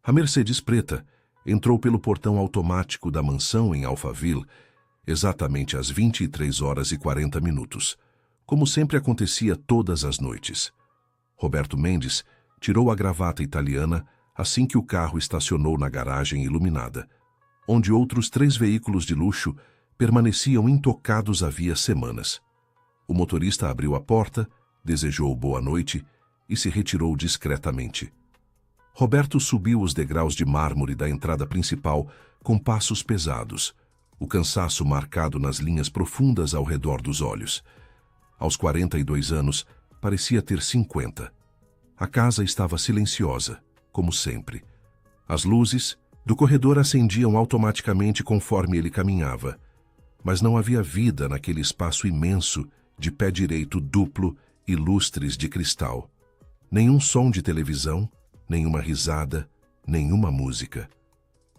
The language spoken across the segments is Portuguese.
A Mercedes preta entrou pelo portão automático da mansão em Alphaville exatamente às 23h40, como sempre acontecia todas as noites. Roberto Mendes tirou a gravata italiana assim que o carro estacionou na garagem iluminada, onde outros 3 veículos de luxo permaneciam intocados havia semanas. O motorista abriu a porta, desejou boa noite e se retirou discretamente. Roberto subiu os degraus de mármore da entrada principal com passos pesados, o cansaço marcado nas linhas profundas ao redor dos olhos. Aos 42 anos, parecia ter 50. A casa estava silenciosa, como sempre. As luzes do corredor acendiam automaticamente conforme ele caminhava, mas não havia vida naquele espaço imenso de pé direito duplo e lustres de cristal. Nenhum som de televisão, nenhuma risada, nenhuma música.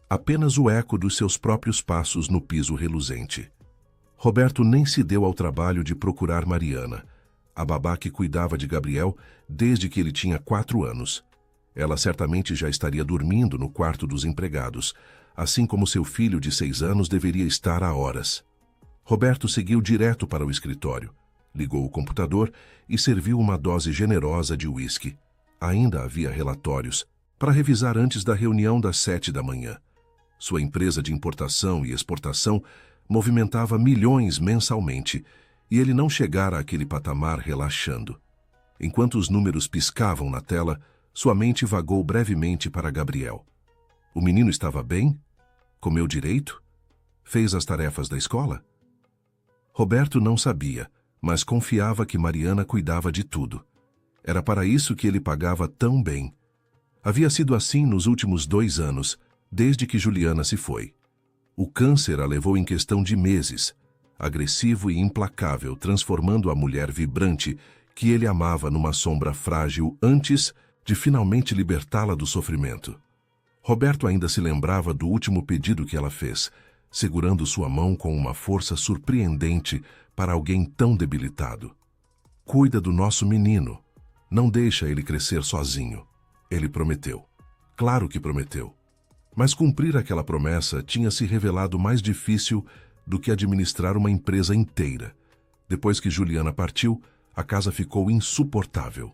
Apenas o eco dos seus próprios passos no piso reluzente. Roberto nem se deu ao trabalho de procurar Mariana, a babá que cuidava de Gabriel desde que ele tinha 4 anos. Ela certamente já estaria dormindo no quarto dos empregados, assim como seu filho de 6 anos deveria estar há horas. Roberto seguiu direto para o escritório, ligou o computador e serviu uma dose generosa de uísque. Ainda havia relatórios para revisar antes da reunião das 7 da manhã. Sua empresa de importação e exportação movimentava milhões mensalmente e ele não chegara àquele patamar relaxando. Enquanto os números piscavam na tela, sua mente vagou brevemente para Gabriel. O menino estava bem? Comeu direito? Fez as tarefas da escola? Roberto não sabia, mas confiava que Mariana cuidava de tudo. Era para isso que ele pagava tão bem. Havia sido assim nos últimos 2 anos, desde que Juliana se foi. O câncer a levou em questão de meses, agressivo e implacável, transformando a mulher vibrante que ele amava numa sombra frágil antes de finalmente libertá-la do sofrimento. Roberto ainda se lembrava do último pedido que ela fez, segurando sua mão com uma força surpreendente para alguém tão debilitado. Cuida do nosso menino. Não deixa ele crescer sozinho. Ele prometeu. Claro que prometeu. Mas cumprir aquela promessa tinha se revelado mais difícil do que administrar uma empresa inteira. Depois que Juliana partiu, a casa ficou insuportável.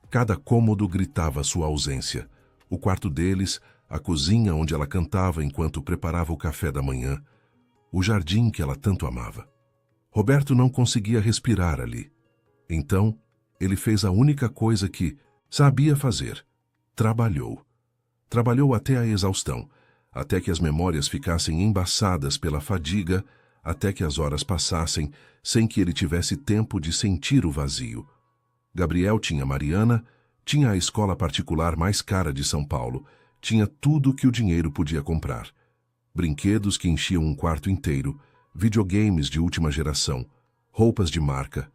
Cada cômodo gritava sua ausência. O quarto deles, a cozinha onde ela cantava enquanto preparava o café da manhã, o jardim que ela tanto amava. Roberto não conseguia respirar ali. Então, ele fez a única coisa que sabia fazer. Trabalhou. Trabalhou até a exaustão, até que as memórias ficassem embaçadas pela fadiga, até que as horas passassem sem que ele tivesse tempo de sentir o vazio. Gabriel tinha Mariana, tinha a escola particular mais cara de São Paulo, tinha tudo que o dinheiro podia comprar. Brinquedos que enchiam um quarto inteiro, videogames de última geração, roupas de marca.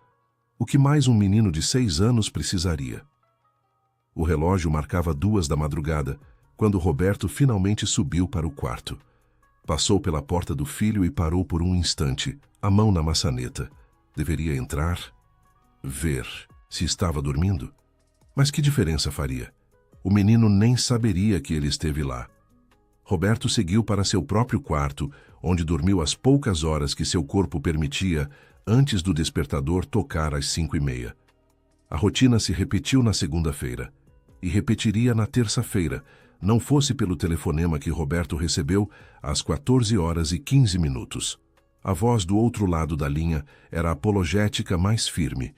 O que mais um menino de 6 anos precisaria? O relógio marcava 2 da madrugada, quando Roberto finalmente subiu para o quarto. Passou pela porta do filho e parou por um instante, a mão na maçaneta. Deveria entrar? Ver se estava dormindo? Mas que diferença faria? O menino nem saberia que ele esteve lá. Roberto seguiu para seu próprio quarto, onde dormiu as poucas horas que seu corpo permitia antes do despertador tocar às 5h30. A rotina se repetiu na segunda-feira e repetiria na terça-feira, não fosse pelo telefonema que Roberto recebeu às 14h15. A voz do outro lado da linha era apologética mais firme.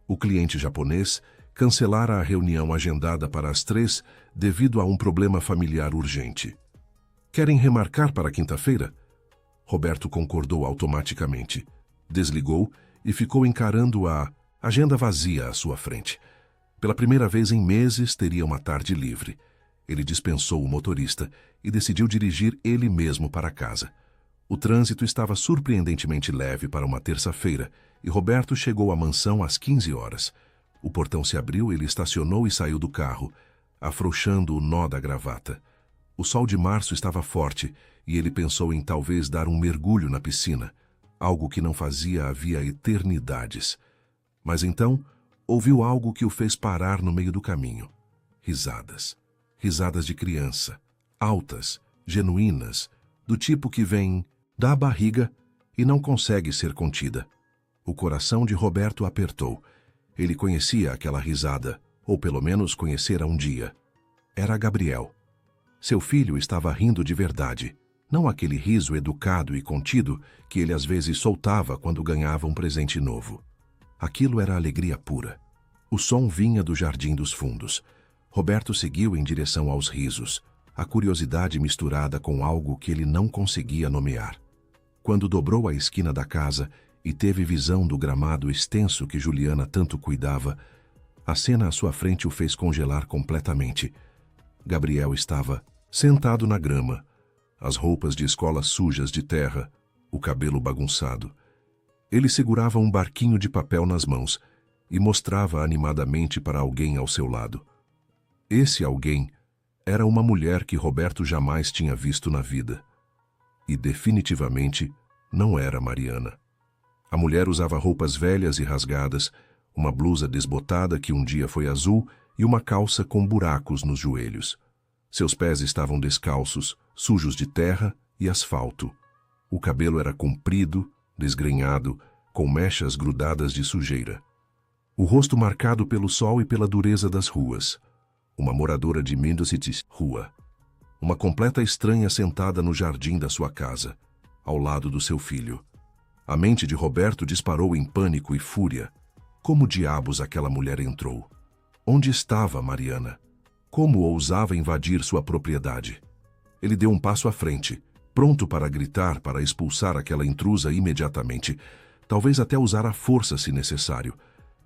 O cliente japonês cancelara a reunião agendada para as 3 devido a um problema familiar urgente. Querem remarcar para quinta-feira? Roberto concordou automaticamente. Desligou e ficou encarando a agenda vazia à sua frente. Pela primeira vez em meses, teria uma tarde livre. Ele dispensou o motorista e decidiu dirigir ele mesmo para casa. O trânsito estava surpreendentemente leve para uma terça-feira e Roberto chegou à mansão às 15 horas. O portão se abriu, ele estacionou e saiu do carro, afrouxando o nó da gravata. O sol de março estava forte e ele pensou em talvez dar um mergulho na piscina, algo que não fazia havia eternidades. Mas então, ouviu algo que o fez parar no meio do caminho. Risadas. Risadas de criança. altas, genuínas, do tipo que vem da barriga e não consegue ser contida. O coração de Roberto apertou. Ele conhecia aquela risada, ou pelo menos conhecera um dia. Era Gabriel. Seu filho estava rindo de verdade, não aquele riso educado e contido que ele às vezes soltava quando ganhava um presente novo. Aquilo era alegria pura. O som vinha do jardim dos fundos. Roberto seguiu em direção aos risos, a curiosidade misturada com algo que ele não conseguia nomear. Quando dobrou a esquina da casa e teve visão do gramado extenso que Juliana tanto cuidava, a cena à sua frente o fez congelar completamente. Gabriel estava sentado na grama, as roupas de escola sujas de terra, o cabelo bagunçado. Ele segurava um barquinho de papel nas mãos e mostrava animadamente para alguém ao seu lado. Esse alguém era uma mulher que Roberto jamais tinha visto na vida. E definitivamente não era Mariana. A mulher usava roupas velhas e rasgadas, uma blusa desbotada que um dia foi azul e uma calça com buracos nos joelhos. Seus pés estavam descalços, sujos de terra e asfalto. O cabelo era comprido, desgrenhado, com mechas grudadas de sujeira. O rosto marcado pelo sol e pela dureza das ruas. Uma moradora de Middle City Rua. Uma completa estranha sentada no jardim da sua casa, ao lado do seu filho. A mente de Roberto disparou em pânico e fúria. Como diabos aquela mulher entrou? Onde estava Mariana? Como ousava invadir sua propriedade? Ele deu um passo à frente, pronto para gritar, para expulsar aquela intrusa imediatamente, talvez até usar a força se necessário.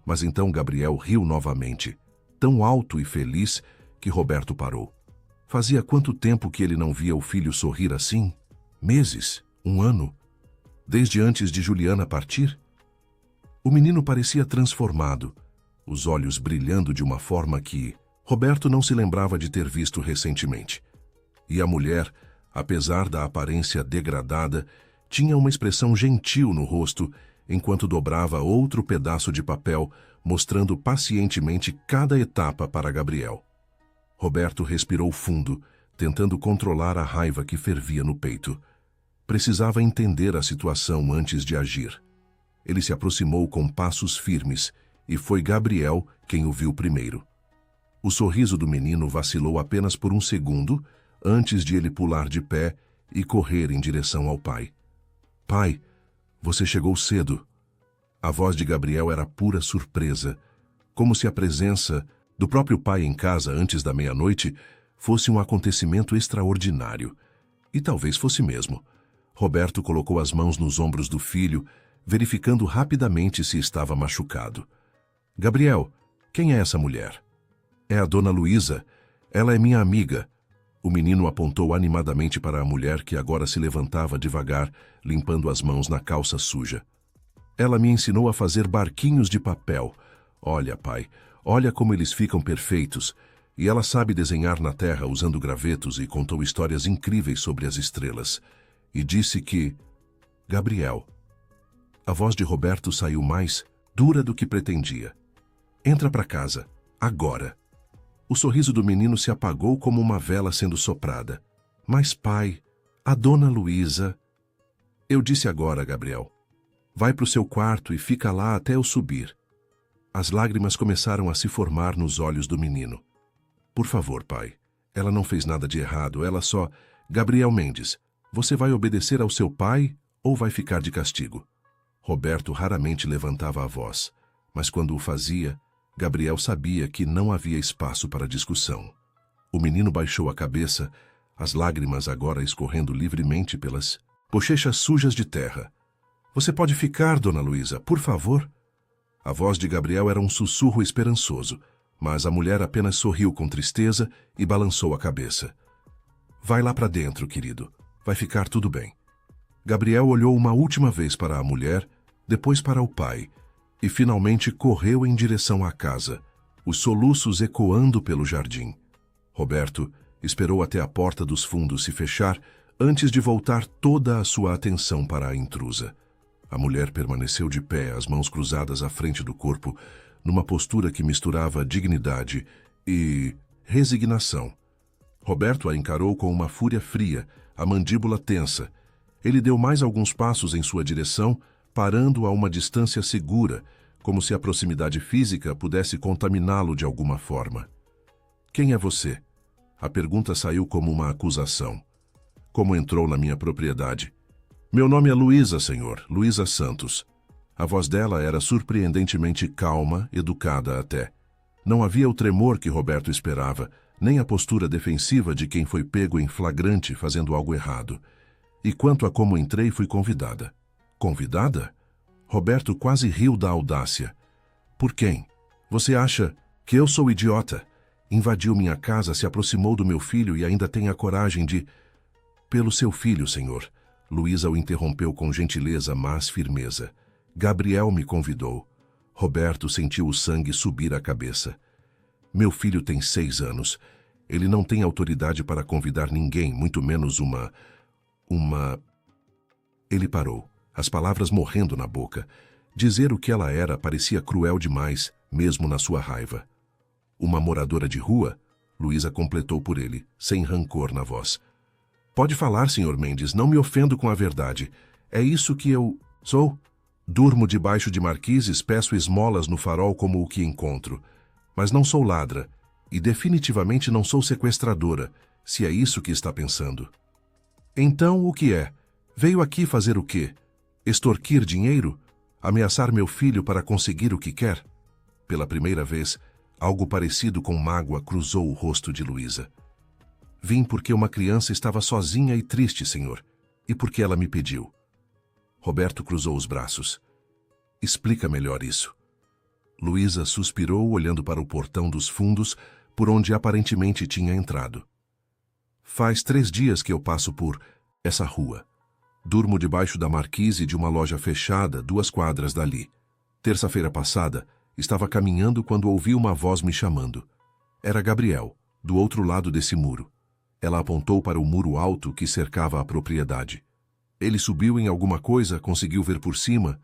Mas então Gabriel riu novamente, tão alto e feliz que Roberto parou. Fazia quanto tempo que ele não via o filho sorrir assim? Meses? Um ano? Desde antes de Juliana partir? O menino parecia transformado, os olhos brilhando de uma forma que Roberto não se lembrava de ter visto recentemente. E a mulher, apesar da aparência degradada, tinha uma expressão gentil no rosto enquanto dobrava outro pedaço de papel, mostrando pacientemente cada etapa para Gabriel. Roberto respirou fundo, tentando controlar a raiva que fervia no peito. Precisava entender a situação antes de agir. Ele se aproximou com passos firmes e foi Gabriel quem o viu primeiro. O sorriso do menino vacilou apenas por um segundo antes de ele pular de pé e correr em direção ao pai. Pai, você chegou cedo. A voz de Gabriel era pura surpresa, como se a presença do próprio pai em casa antes da meia-noite fosse um acontecimento extraordinário. E talvez fosse mesmo. Roberto colocou as mãos nos ombros do filho, verificando rapidamente se estava machucado. Gabriel, quem é essa mulher? É a dona Luísa. Ela é minha amiga. O menino apontou animadamente para a mulher que agora se levantava devagar, limpando as mãos na calça suja. Ela me ensinou a fazer barquinhos de papel. Olha, pai, olha como eles ficam perfeitos. E ela sabe desenhar na terra usando gravetos e contou histórias incríveis sobre as estrelas. E disse que... Gabriel. A voz de Roberto saiu mais dura do que pretendia. Entra para casa, agora. O sorriso do menino se apagou como uma vela sendo soprada. Mas, pai, a dona Luísa... Eu disse agora, Gabriel. Vai para o seu quarto e fica lá até eu subir. As lágrimas começaram a se formar nos olhos do menino. Por favor, pai. Ela não fez nada de errado, ela só... Gabriel Mendes, você vai obedecer ao seu pai ou vai ficar de castigo? Roberto raramente levantava a voz, mas quando o fazia, Gabriel sabia que não havia espaço para discussão. O menino baixou a cabeça, as lágrimas agora escorrendo livremente pelas bochechas sujas de terra. Você pode ficar, dona Luísa, por favor? A voz de Gabriel era um sussurro esperançoso, mas a mulher apenas sorriu com tristeza e balançou a cabeça. Vai lá para dentro, querido. Vai ficar tudo bem. Gabriel olhou uma última vez para a mulher, depois para o pai, e finalmente correu em direção à casa, os soluços ecoando pelo jardim. Roberto esperou até a porta dos fundos se fechar antes de voltar toda a sua atenção para a intrusa. A mulher permaneceu de pé, as mãos cruzadas à frente do corpo, numa postura que misturava dignidade e resignação. Roberto a encarou com uma fúria fria, a mandíbula tensa. Ele deu mais alguns passos em sua direção, parando a uma distância segura, como se a proximidade física pudesse contaminá-lo de alguma forma. Quem é você? A pergunta saiu como uma acusação. Como entrou na minha propriedade? Meu nome é Luísa, senhor, Luísa Santos. A voz dela era surpreendentemente calma, educada até. Não havia o tremor que Roberto esperava, nem a postura defensiva de quem foi pego em flagrante fazendo algo errado. E quanto a como entrei, fui convidada. Convidada? Roberto quase riu da audácia. Por quem? Você acha que eu sou idiota? Invadiu minha casa, se aproximou do meu filho e ainda tem a coragem de... Pelo seu filho, senhor. Luísa o interrompeu com gentileza, mas firmeza. Gabriel me convidou. Roberto sentiu o sangue subir à cabeça. Meu filho tem 6 anos. Ele não tem autoridade para convidar ninguém, muito menos uma... Ele parou, as palavras morrendo na boca. Dizer o que ela era parecia cruel demais, mesmo na sua raiva. Uma moradora de rua? Luísa completou por ele, sem rancor na voz. Pode falar, Sr. Mendes, não me ofendo com a verdade. É isso que eu sou? Durmo debaixo de marquises, peço esmolas no farol como o que encontro. Mas não sou ladra, e definitivamente não sou sequestradora, se é isso que está pensando. Então, o que é? Veio aqui fazer o quê? Extorquir dinheiro? Ameaçar meu filho para conseguir o que quer? Pela primeira vez, algo parecido com mágoa cruzou o rosto de Luísa. Vim porque uma criança estava sozinha e triste, senhor, e porque ela me pediu. Roberto cruzou os braços. Explica melhor isso. Luísa suspirou, olhando para o portão dos fundos, por onde aparentemente tinha entrado. Faz 3 dias que eu passo por essa rua. Durmo debaixo da marquise de uma loja fechada, 2 quadras dali. Terça-feira passada, estava caminhando quando ouvi uma voz me chamando. Era Gabriel, do outro lado desse muro. Ela apontou para o muro alto que cercava a propriedade. Ele subiu em alguma coisa, conseguiu ver por cima,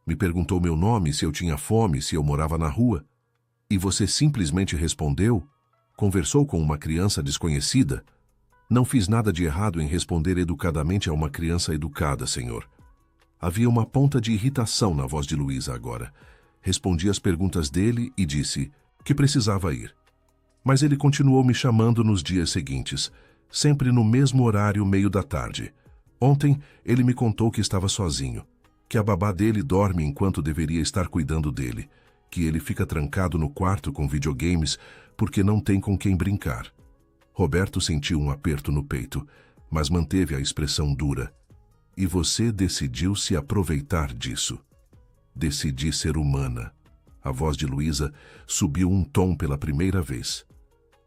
me perguntou meu nome, se eu tinha fome, se eu morava na rua. E você simplesmente respondeu? Conversou com uma criança desconhecida? Não fiz nada de errado em responder educadamente a uma criança educada, senhor. Havia uma ponta de irritação na voz de Luísa agora. Respondi às perguntas dele e disse que precisava ir. Mas ele continuou me chamando nos dias seguintes, sempre no mesmo horário, meio da tarde. Ontem, ele me contou que estava sozinho, que a babá dele dorme enquanto deveria estar cuidando dele, que ele fica trancado no quarto com videogames porque não tem com quem brincar. Roberto sentiu um aperto no peito, mas manteve a expressão dura. E você decidiu se aproveitar disso. Decidi ser humana. A voz de Luísa subiu um tom pela primeira vez.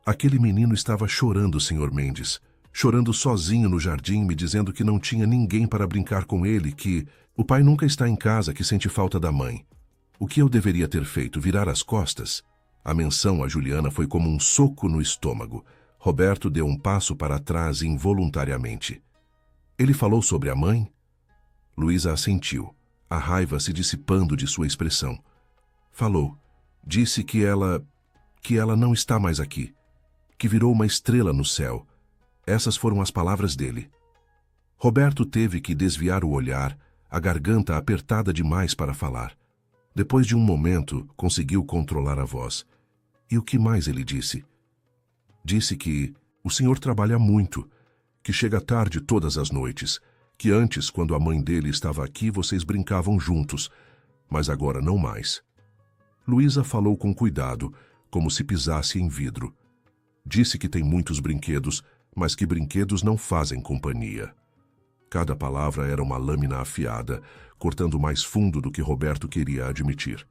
Aquele menino estava chorando, Sr. Mendes. Chorando sozinho no jardim, me dizendo que não tinha ninguém para brincar com ele, que o pai nunca está em casa, que sente falta da mãe. O que eu deveria ter feito? Virar as costas? A menção a Juliana foi como um soco no estômago. Roberto deu um passo para trás involuntariamente. Ele falou sobre a mãe? Luísa assentiu, a raiva se dissipando de sua expressão. Falou. Disse que ela não está mais aqui, que virou uma estrela no céu. Essas foram as palavras dele. Roberto teve que desviar o olhar, a garganta apertada demais para falar. Depois de um momento, conseguiu controlar a voz. E o que mais ele disse? Disse que o senhor trabalha muito, que chega tarde todas as noites, que antes, quando a mãe dele estava aqui, vocês brincavam juntos, mas agora não mais. Luísa falou com cuidado, como se pisasse em vidro. Disse que tem muitos brinquedos, mas que brinquedos não fazem companhia. Cada palavra era uma lâmina afiada, cortando mais fundo do que Roberto queria admitir.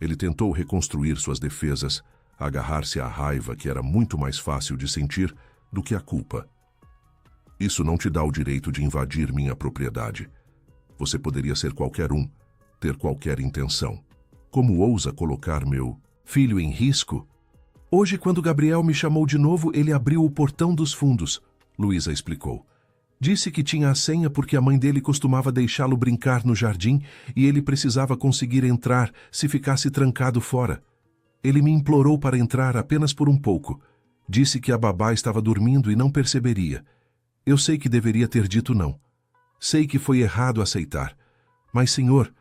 Ele tentou reconstruir suas defesas, agarrar-se à raiva que era muito mais fácil de sentir do que a culpa. Isso não te dá o direito de invadir minha propriedade. Você poderia ser qualquer um, ter qualquer intenção. Como ousa colocar meu filho em risco? Hoje, quando Gabriel me chamou de novo, ele abriu o portão dos fundos, Luísa explicou. Disse que tinha a senha porque a mãe dele costumava deixá-lo brincar no jardim e ele precisava conseguir entrar se ficasse trancado fora. Ele me implorou para entrar apenas por um pouco. Disse que a babá estava dormindo e não perceberia. Eu sei que deveria ter dito não. Sei que foi errado aceitar. Mas, senhor,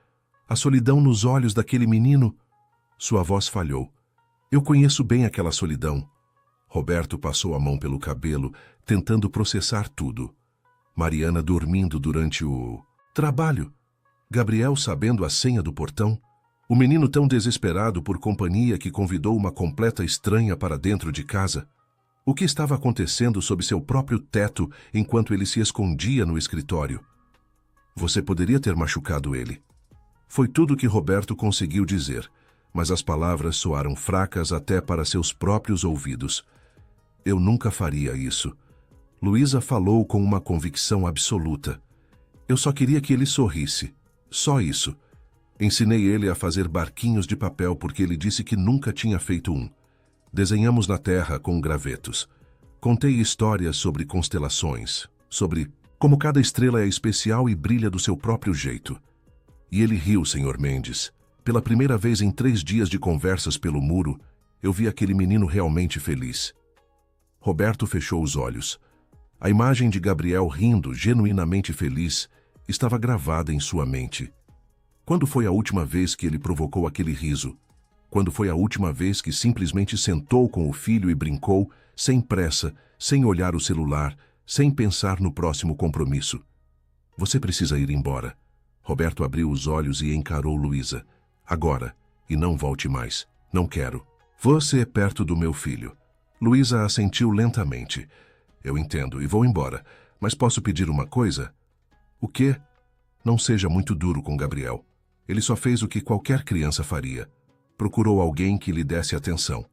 a solidão nos olhos daquele menino... Sua voz falhou. Eu conheço bem aquela solidão. Roberto passou a mão pelo cabelo, tentando processar tudo. Mariana dormindo durante o trabalho. Gabriel sabendo a senha do portão. O menino tão desesperado por companhia que convidou uma completa estranha para dentro de casa. O que estava acontecendo sob seu próprio teto enquanto ele se escondia no escritório? Você poderia ter machucado ele. Foi tudo que Roberto conseguiu dizer, mas as palavras soaram fracas até para seus próprios ouvidos. Eu nunca faria isso. Luísa falou com uma convicção absoluta. Eu só queria que ele sorrisse. Só isso. Ensinei ele a fazer barquinhos de papel porque ele disse que nunca tinha feito um. Desenhamos na terra com gravetos. Contei histórias sobre constelações, sobre como cada estrela é especial e brilha do seu próprio jeito. E ele riu, Sr. Mendes. Pela primeira vez em 3 dias de conversas pelo muro, eu vi aquele menino realmente feliz. Roberto fechou os olhos. A imagem de Gabriel rindo, genuinamente feliz, estava gravada em sua mente. Quando foi a última vez que ele provocou aquele riso? Quando foi a última vez que simplesmente sentou com o filho e brincou, sem pressa, sem olhar o celular, sem pensar no próximo compromisso? Você precisa ir embora. Roberto abriu os olhos e encarou Luísa. Agora, e não volte mais. Não quero. Você é perto do meu filho. Luísa assentiu lentamente. Eu entendo e vou embora, mas posso pedir uma coisa? O quê? Não seja muito duro com Gabriel. Ele só fez o que qualquer criança faria. Procurou alguém que lhe desse atenção.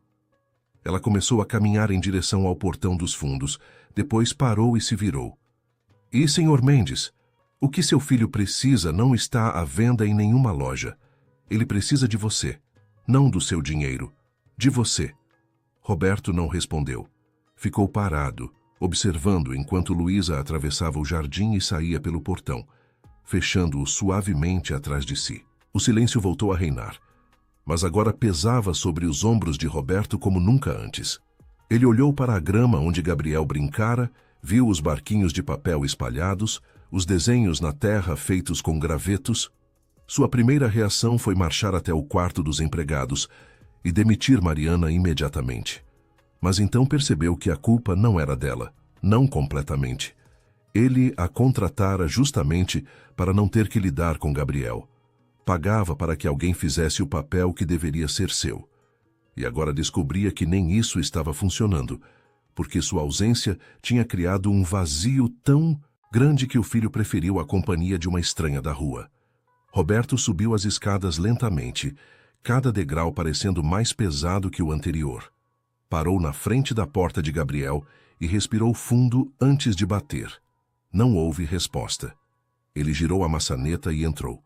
Ela começou a caminhar em direção ao portão dos fundos, depois parou e se virou. E, Sr. Mendes, o que seu filho precisa não está à venda em nenhuma loja. Ele precisa de você, não do seu dinheiro, de você. Roberto não respondeu. Ficou parado, observando enquanto Luísa atravessava o jardim e saía pelo portão, fechando-o suavemente atrás de si. O silêncio voltou a reinar, mas agora pesava sobre os ombros de Roberto como nunca antes. Ele olhou para a grama onde Gabriel brincara, viu os barquinhos de papel espalhados, os desenhos na terra feitos com gravetos. Sua primeira reação foi marchar até o quarto dos empregados e demitir Mariana imediatamente. Mas então percebeu que a culpa não era dela, não completamente. Ele a contratara justamente para não ter que lidar com Gabriel. Pagava para que alguém fizesse o papel que deveria ser seu. E agora descobria que nem isso estava funcionando, porque sua ausência tinha criado um vazio tão grande que o filho preferiu a companhia de uma estranha da rua. Roberto subiu as escadas lentamente, cada degrau parecendo mais pesado que o anterior. Parou na frente da porta de Gabriel e respirou fundo antes de bater. Não houve resposta. Ele girou a maçaneta e entrou.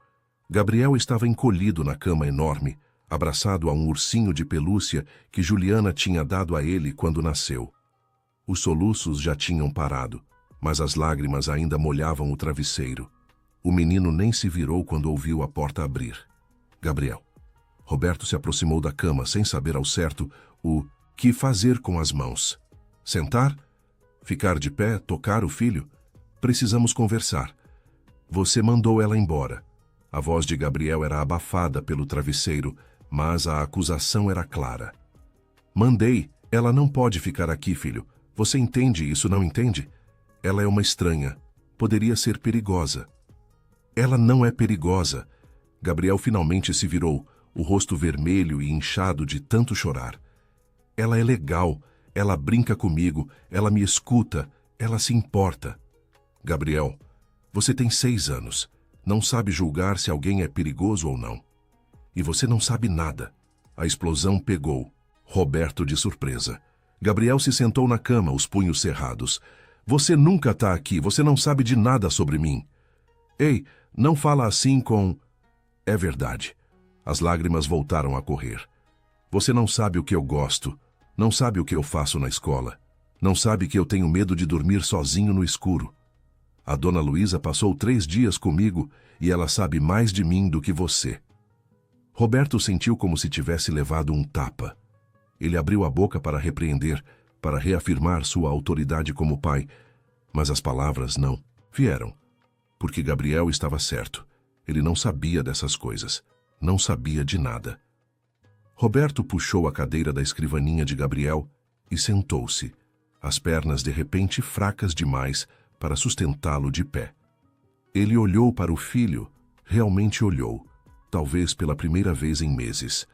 Gabriel estava encolhido na cama enorme, abraçado a um ursinho de pelúcia que Juliana tinha dado a ele quando nasceu. Os soluços já tinham parado, mas as lágrimas ainda molhavam o travesseiro. O menino nem se virou quando ouviu a porta abrir. Gabriel. Roberto se aproximou da cama sem saber ao certo o que fazer com as mãos. Sentar? Ficar de pé? Tocar o filho? Precisamos conversar. Você mandou ela embora. A voz de Gabriel era abafada pelo travesseiro, mas a acusação era clara. Mandei. Ela não pode ficar aqui, filho. Você entende isso, não entende? Ela é uma estranha. Poderia ser perigosa. Ela não é perigosa. Gabriel finalmente se virou, o rosto vermelho e inchado de tanto chorar. Ela é legal. Ela brinca comigo. Ela me escuta. Ela se importa. Gabriel, você tem 6 anos. Não sabe julgar se alguém é perigoso ou não. E você não sabe nada. A explosão pegou Roberto de surpresa. Gabriel se sentou na cama, os punhos cerrados. Você nunca está aqui. Você não sabe de nada sobre mim. Ei, não fala assim com... É verdade. As lágrimas voltaram a correr. Você não sabe o que eu gosto. Não sabe o que eu faço na escola. Não sabe que eu tenho medo de dormir sozinho no escuro. A dona Luísa passou 3 dias comigo e ela sabe mais de mim do que você. Roberto sentiu como se tivesse levado um tapa. Ele abriu a boca para repreender, para reafirmar sua autoridade como pai, mas as palavras não vieram, porque Gabriel estava certo. Ele não sabia dessas coisas, não sabia de nada. Roberto puxou a cadeira da escrivaninha de Gabriel e sentou-se, as pernas de repente fracas demais para sustentá-lo de pé. Ele olhou para o filho, realmente olhou, talvez pela primeira vez em meses.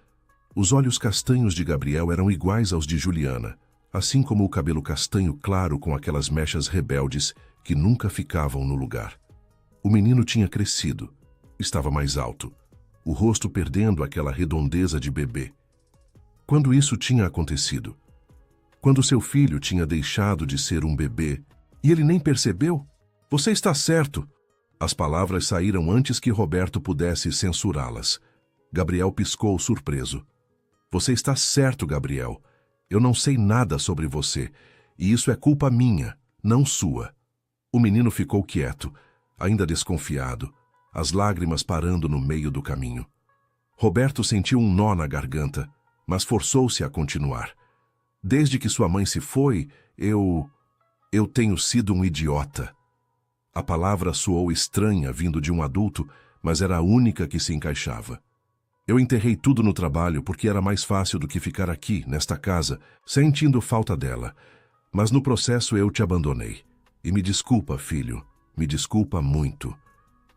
Os olhos castanhos de Gabriel eram iguais aos de Juliana, assim como o cabelo castanho claro com aquelas mechas rebeldes que nunca ficavam no lugar. O menino tinha crescido, estava mais alto, o rosto perdendo aquela redondeza de bebê. Quando isso tinha acontecido? Quando seu filho tinha deixado de ser um bebê e ele nem percebeu? Você está certo! As palavras saíram antes que Roberto pudesse censurá-las. Gabriel piscou surpreso. Você está certo, Gabriel. Eu não sei nada sobre você, e isso é culpa minha, não sua. O menino ficou quieto, ainda desconfiado, as lágrimas parando no meio do caminho. Roberto sentiu um nó na garganta, mas forçou-se a continuar. Desde que sua mãe se foi, eu tenho sido um idiota. A palavra soou estranha vindo de um adulto, mas era a única que se encaixava. Eu enterrei tudo no trabalho porque era mais fácil do que ficar aqui, nesta casa, sentindo falta dela. Mas no processo eu te abandonei. E me desculpa, filho, me desculpa muito.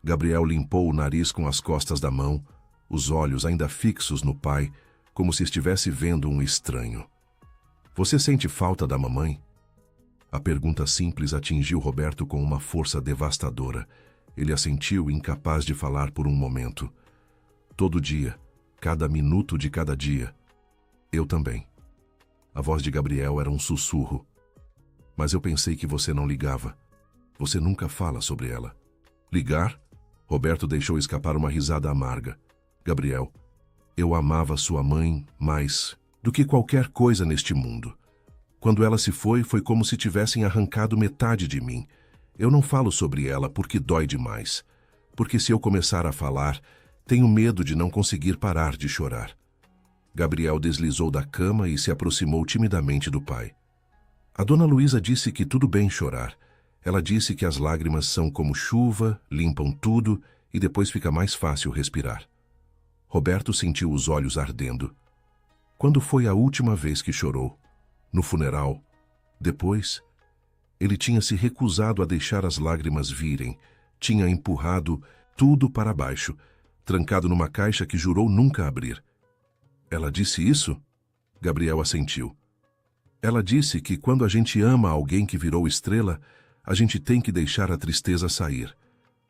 Gabriel limpou o nariz com as costas da mão, os olhos ainda fixos no pai, como se estivesse vendo um estranho. Você sente falta da mamãe? A pergunta simples atingiu Roberto com uma força devastadora. Ele assentiu, incapaz de falar por um momento. Todo dia, cada minuto de cada dia. Eu também. A voz de Gabriel era um sussurro. Mas eu pensei que você não ligava. Você nunca fala sobre ela. Ligar? Roberto deixou escapar uma risada amarga. Gabriel, eu amava sua mãe mais do que qualquer coisa neste mundo. Quando ela se foi, foi como se tivessem arrancado metade de mim. Eu não falo sobre ela porque dói demais. Porque se eu começar a falar, tenho medo de não conseguir parar de chorar. Gabriel deslizou da cama e se aproximou timidamente do pai. A dona Luísa disse que tudo bem chorar. Ela disse que as lágrimas são como chuva, limpam tudo e depois fica mais fácil respirar. Roberto sentiu os olhos ardendo. Quando foi a última vez que chorou? No funeral? Depois? Ele tinha se recusado a deixar as lágrimas virem, tinha empurrado tudo para baixo, trancado numa caixa que jurou nunca abrir. Ela disse isso? Gabriel assentiu. Ela disse que quando a gente ama alguém que virou estrela, a gente tem que deixar a tristeza sair.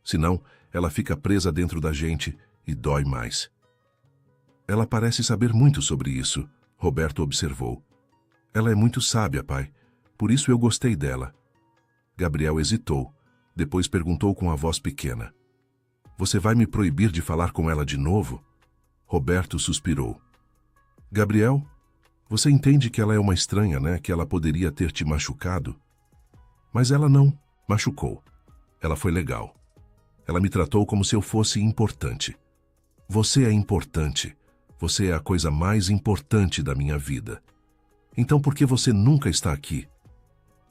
Senão, ela fica presa dentro da gente e dói mais. Ela parece saber muito sobre isso, Roberto observou. Ela é muito sábia, pai. Por isso eu gostei dela. Gabriel hesitou. Depois perguntou com a voz pequena. Você vai me proibir de falar com ela de novo? Roberto suspirou. Gabriel, você entende que ela é uma estranha, né? Que ela poderia ter te machucado? Mas ela não machucou. Ela foi legal. Ela me tratou como se eu fosse importante. Você é importante. Você é a coisa mais importante da minha vida. Então por que você nunca está aqui?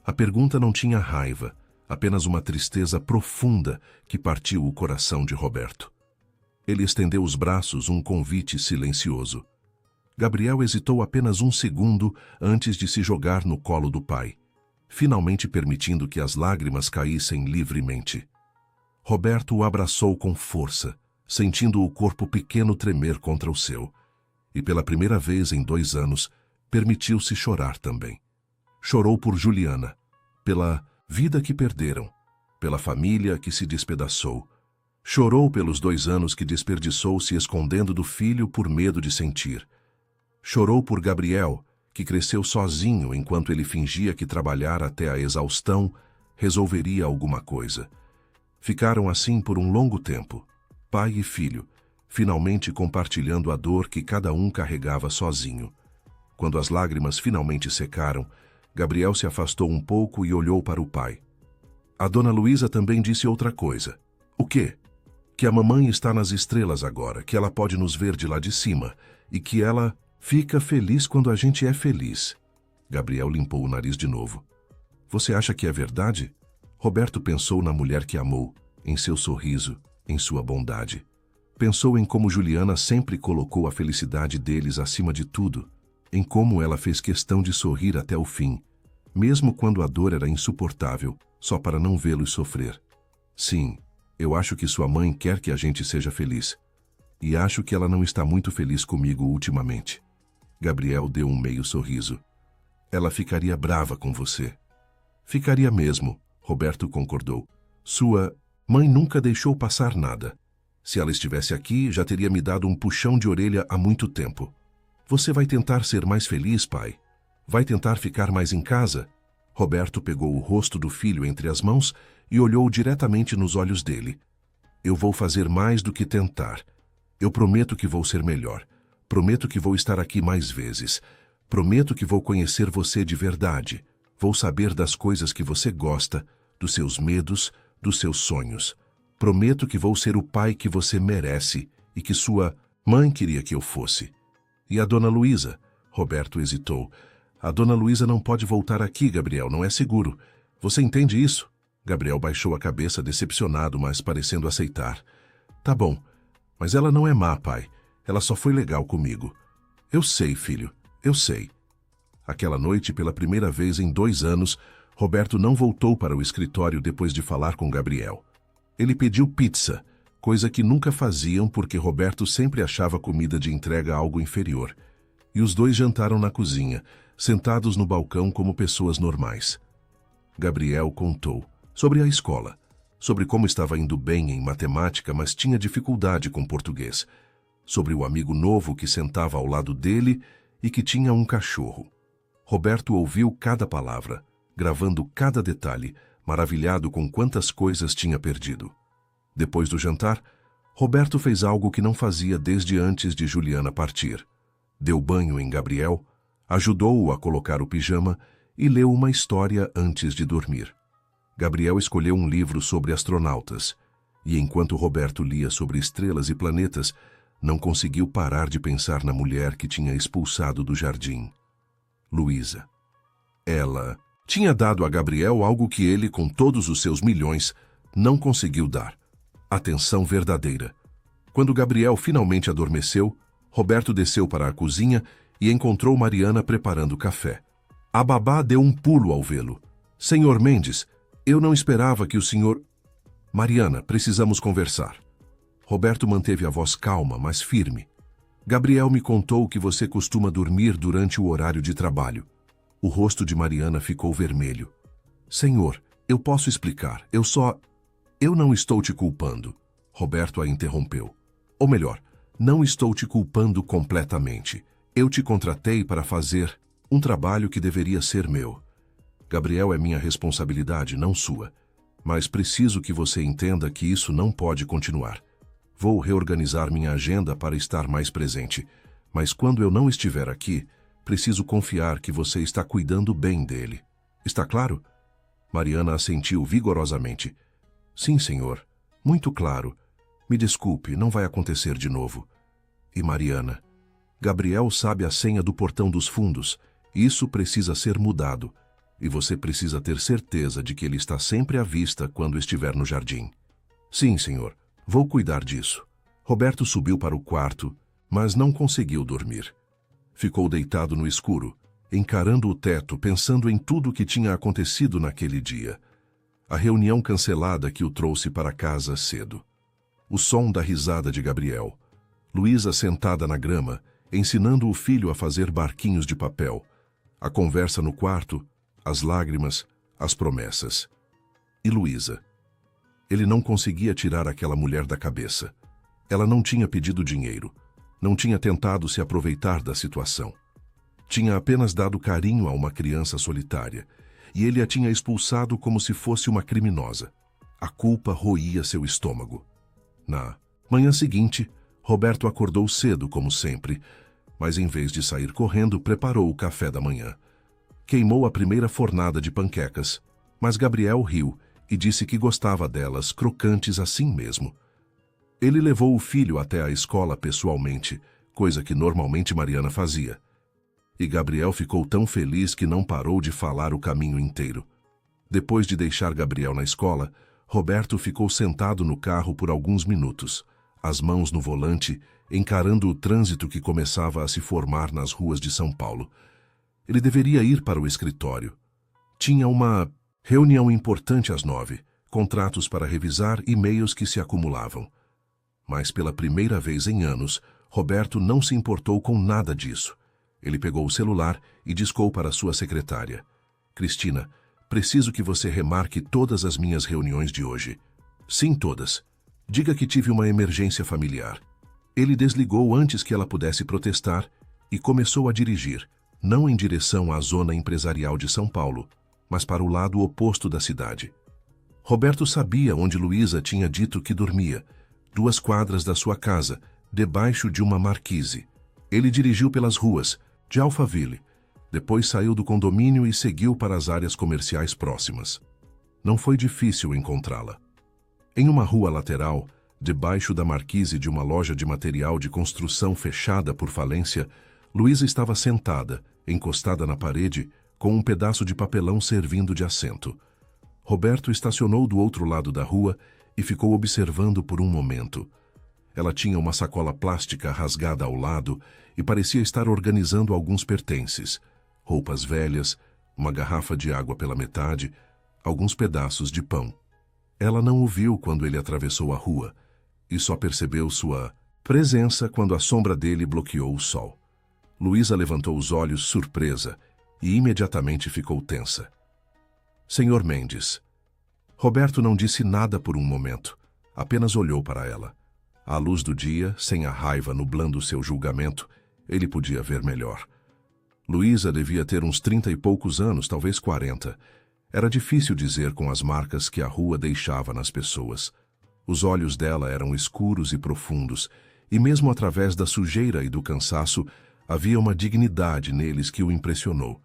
A pergunta não tinha raiva, apenas uma tristeza profunda que partiu o coração de Roberto. Ele estendeu os braços, um convite silencioso. Gabriel hesitou apenas um segundo antes de se jogar no colo do pai, finalmente permitindo que as lágrimas caíssem livremente. Roberto o abraçou com força, sentindo o corpo pequeno tremer contra o seu. E pela primeira vez em 2 anos, permitiu-se chorar também. Chorou por Juliana, pela vida que perderam, pela família que se despedaçou. Chorou pelos 2 anos que desperdiçou se escondendo do filho por medo de sentir. Chorou por Gabriel, que cresceu sozinho enquanto ele fingia que trabalhar até a exaustão resolveria alguma coisa. Ficaram assim por um longo tempo, pai e filho, finalmente compartilhando a dor que cada um carregava sozinho. Quando as lágrimas finalmente secaram, Gabriel se afastou um pouco e olhou para o pai. A dona Luísa também disse outra coisa. O quê? Que a mamãe está nas estrelas agora, que ela pode nos ver de lá de cima, e que ela fica feliz quando a gente é feliz. Gabriel limpou o nariz de novo. Você acha que é verdade? Roberto pensou na mulher que amou, em seu sorriso, em sua bondade. Pensou em como Juliana sempre colocou a felicidade deles acima de tudo, em como ela fez questão de sorrir até o fim, mesmo quando a dor era insuportável, só para não vê-los sofrer. Sim, eu acho que sua mãe quer que a gente seja feliz. E acho que ela não está muito feliz comigo ultimamente. Gabriel deu um meio sorriso. Ela ficaria brava com você. Ficaria mesmo, Roberto concordou. Sua mãe nunca deixou passar nada. Se ela estivesse aqui, já teria me dado um puxão de orelha há muito tempo. Você vai tentar ser mais feliz, pai? Vai tentar ficar mais em casa? Roberto pegou o rosto do filho entre as mãos e olhou diretamente nos olhos dele. Eu vou fazer mais do que tentar. Eu prometo que vou ser melhor. Prometo que vou estar aqui mais vezes. Prometo que vou conhecer você de verdade. Vou saber das coisas que você gosta, dos seus medos, dos seus sonhos. Prometo que vou ser o pai que você merece e que sua mãe queria que eu fosse. E a dona Luísa? Roberto hesitou. A dona Luísa não pode voltar aqui, Gabriel, não é seguro. Você entende isso? Gabriel baixou a cabeça decepcionado, mas parecendo aceitar. Tá bom, mas ela não é má, pai. Ela só foi legal comigo. Eu sei, filho, eu sei. Aquela noite, pela primeira vez em 2 anos, Roberto não voltou para o escritório depois de falar com Gabriel. Ele pediu pizza, coisa que nunca faziam porque Roberto sempre achava comida de entrega algo inferior. E os dois jantaram na cozinha, sentados no balcão como pessoas normais. Gabriel contou sobre a escola, sobre como estava indo bem em matemática, mas tinha dificuldade com português, sobre o amigo novo que sentava ao lado dele e que tinha um cachorro. Roberto ouviu cada palavra, gravando cada detalhe, maravilhado com quantas coisas tinha perdido. Depois do jantar, Roberto fez algo que não fazia desde antes de Juliana partir. Deu banho em Gabriel, ajudou-o a colocar o pijama e leu uma história antes de dormir. Gabriel escolheu um livro sobre astronautas, e enquanto Roberto lia sobre estrelas e planetas, não conseguiu parar de pensar na mulher que tinha expulsado do jardim. Luísa. Ela tinha dado a Gabriel algo que ele, com todos os seus milhões, não conseguiu dar. Atenção verdadeira. Quando Gabriel finalmente adormeceu, Roberto desceu para a cozinha e encontrou Mariana preparando café. A babá deu um pulo ao vê-lo. Senhor Mendes, eu não esperava que o senhor... Mariana, precisamos conversar. Roberto manteve a voz calma, mas firme. Gabriel me contou que você costuma dormir durante o horário de trabalho. O rosto de Mariana ficou vermelho. Senhor, eu posso explicar. Eu não estou te culpando. Roberto a interrompeu. Ou melhor, não estou te culpando completamente. Eu te contratei para fazer um trabalho que deveria ser meu. Gabriel é minha responsabilidade, não sua. Mas preciso que você entenda que isso não pode continuar. Vou reorganizar minha agenda para estar mais presente. Mas quando eu não estiver aqui, preciso confiar que você está cuidando bem dele. Está claro? Mariana assentiu vigorosamente. Sim, senhor. Muito claro. Me desculpe, não vai acontecer de novo. E Mariana? Gabriel sabe a senha do portão dos fundos. Isso precisa ser mudado. E você precisa ter certeza de que ele está sempre à vista quando estiver no jardim. Sim, senhor. Vou cuidar disso. Roberto subiu para o quarto, mas não conseguiu dormir. Ficou deitado no escuro, encarando o teto, pensando em tudo o que tinha acontecido naquele dia. A reunião cancelada que o trouxe para casa cedo. O som da risada de Gabriel. Luísa sentada na grama, ensinando o filho a fazer barquinhos de papel. A conversa no quarto, as lágrimas, as promessas. E Luísa? Ele não conseguia tirar aquela mulher da cabeça. Ela não tinha pedido dinheiro. Não tinha tentado se aproveitar da situação. Tinha apenas dado carinho a uma criança solitária, e ele a tinha expulsado como se fosse uma criminosa. A culpa roía seu estômago. Na manhã seguinte, Roberto acordou cedo, como sempre, mas em vez de sair correndo, preparou o café da manhã. Queimou a primeira fornada de panquecas, mas Gabriel riu e disse que gostava delas, crocantes assim mesmo. Ele levou o filho até a escola pessoalmente, coisa que normalmente Mariana fazia. E Gabriel ficou tão feliz que não parou de falar o caminho inteiro. Depois de deixar Gabriel na escola, Roberto ficou sentado no carro por alguns minutos, as mãos no volante, encarando o trânsito que começava a se formar nas ruas de São Paulo. Ele deveria ir para o escritório. Tinha uma reunião importante às 9, contratos para revisar, e-mails que se acumulavam. Mas pela primeira vez em anos, Roberto não se importou com nada disso. Ele pegou o celular e discou para sua secretária: Cristina, preciso que você remarque todas as minhas reuniões de hoje. Sim, todas. Diga que tive uma emergência familiar. Ele desligou antes que ela pudesse protestar e começou a dirigir, não em direção à zona empresarial de São Paulo, mas para o lado oposto da cidade. Roberto sabia onde Luísa tinha dito que dormia, 2 quadras da sua casa, debaixo de uma marquise. Ele dirigiu pelas ruas de Alphaville, depois saiu do condomínio e seguiu para as áreas comerciais próximas. Não foi difícil encontrá-la. Em uma rua lateral, debaixo da marquise de uma loja de material de construção fechada por falência, Luísa estava sentada, encostada na parede, com um pedaço de papelão servindo de assento. Roberto estacionou do outro lado da rua e ficou observando por um momento. Ela tinha uma sacola plástica rasgada ao lado e parecia estar organizando alguns pertences, roupas velhas, uma garrafa de água pela metade, alguns pedaços de pão. Ela não o viu quando ele atravessou a rua e só percebeu sua presença quando a sombra dele bloqueou o sol. Luísa levantou os olhos surpresa e imediatamente ficou tensa. Senhor Mendes. Roberto não disse nada por um momento, apenas olhou para ela. À luz do dia, sem a raiva nublando seu julgamento, ele podia ver melhor. Luísa devia ter uns 30 e poucos anos, talvez 40. Era difícil dizer com as marcas que a rua deixava nas pessoas. Os olhos dela eram escuros e profundos, e mesmo através da sujeira e do cansaço, havia uma dignidade neles que o impressionou.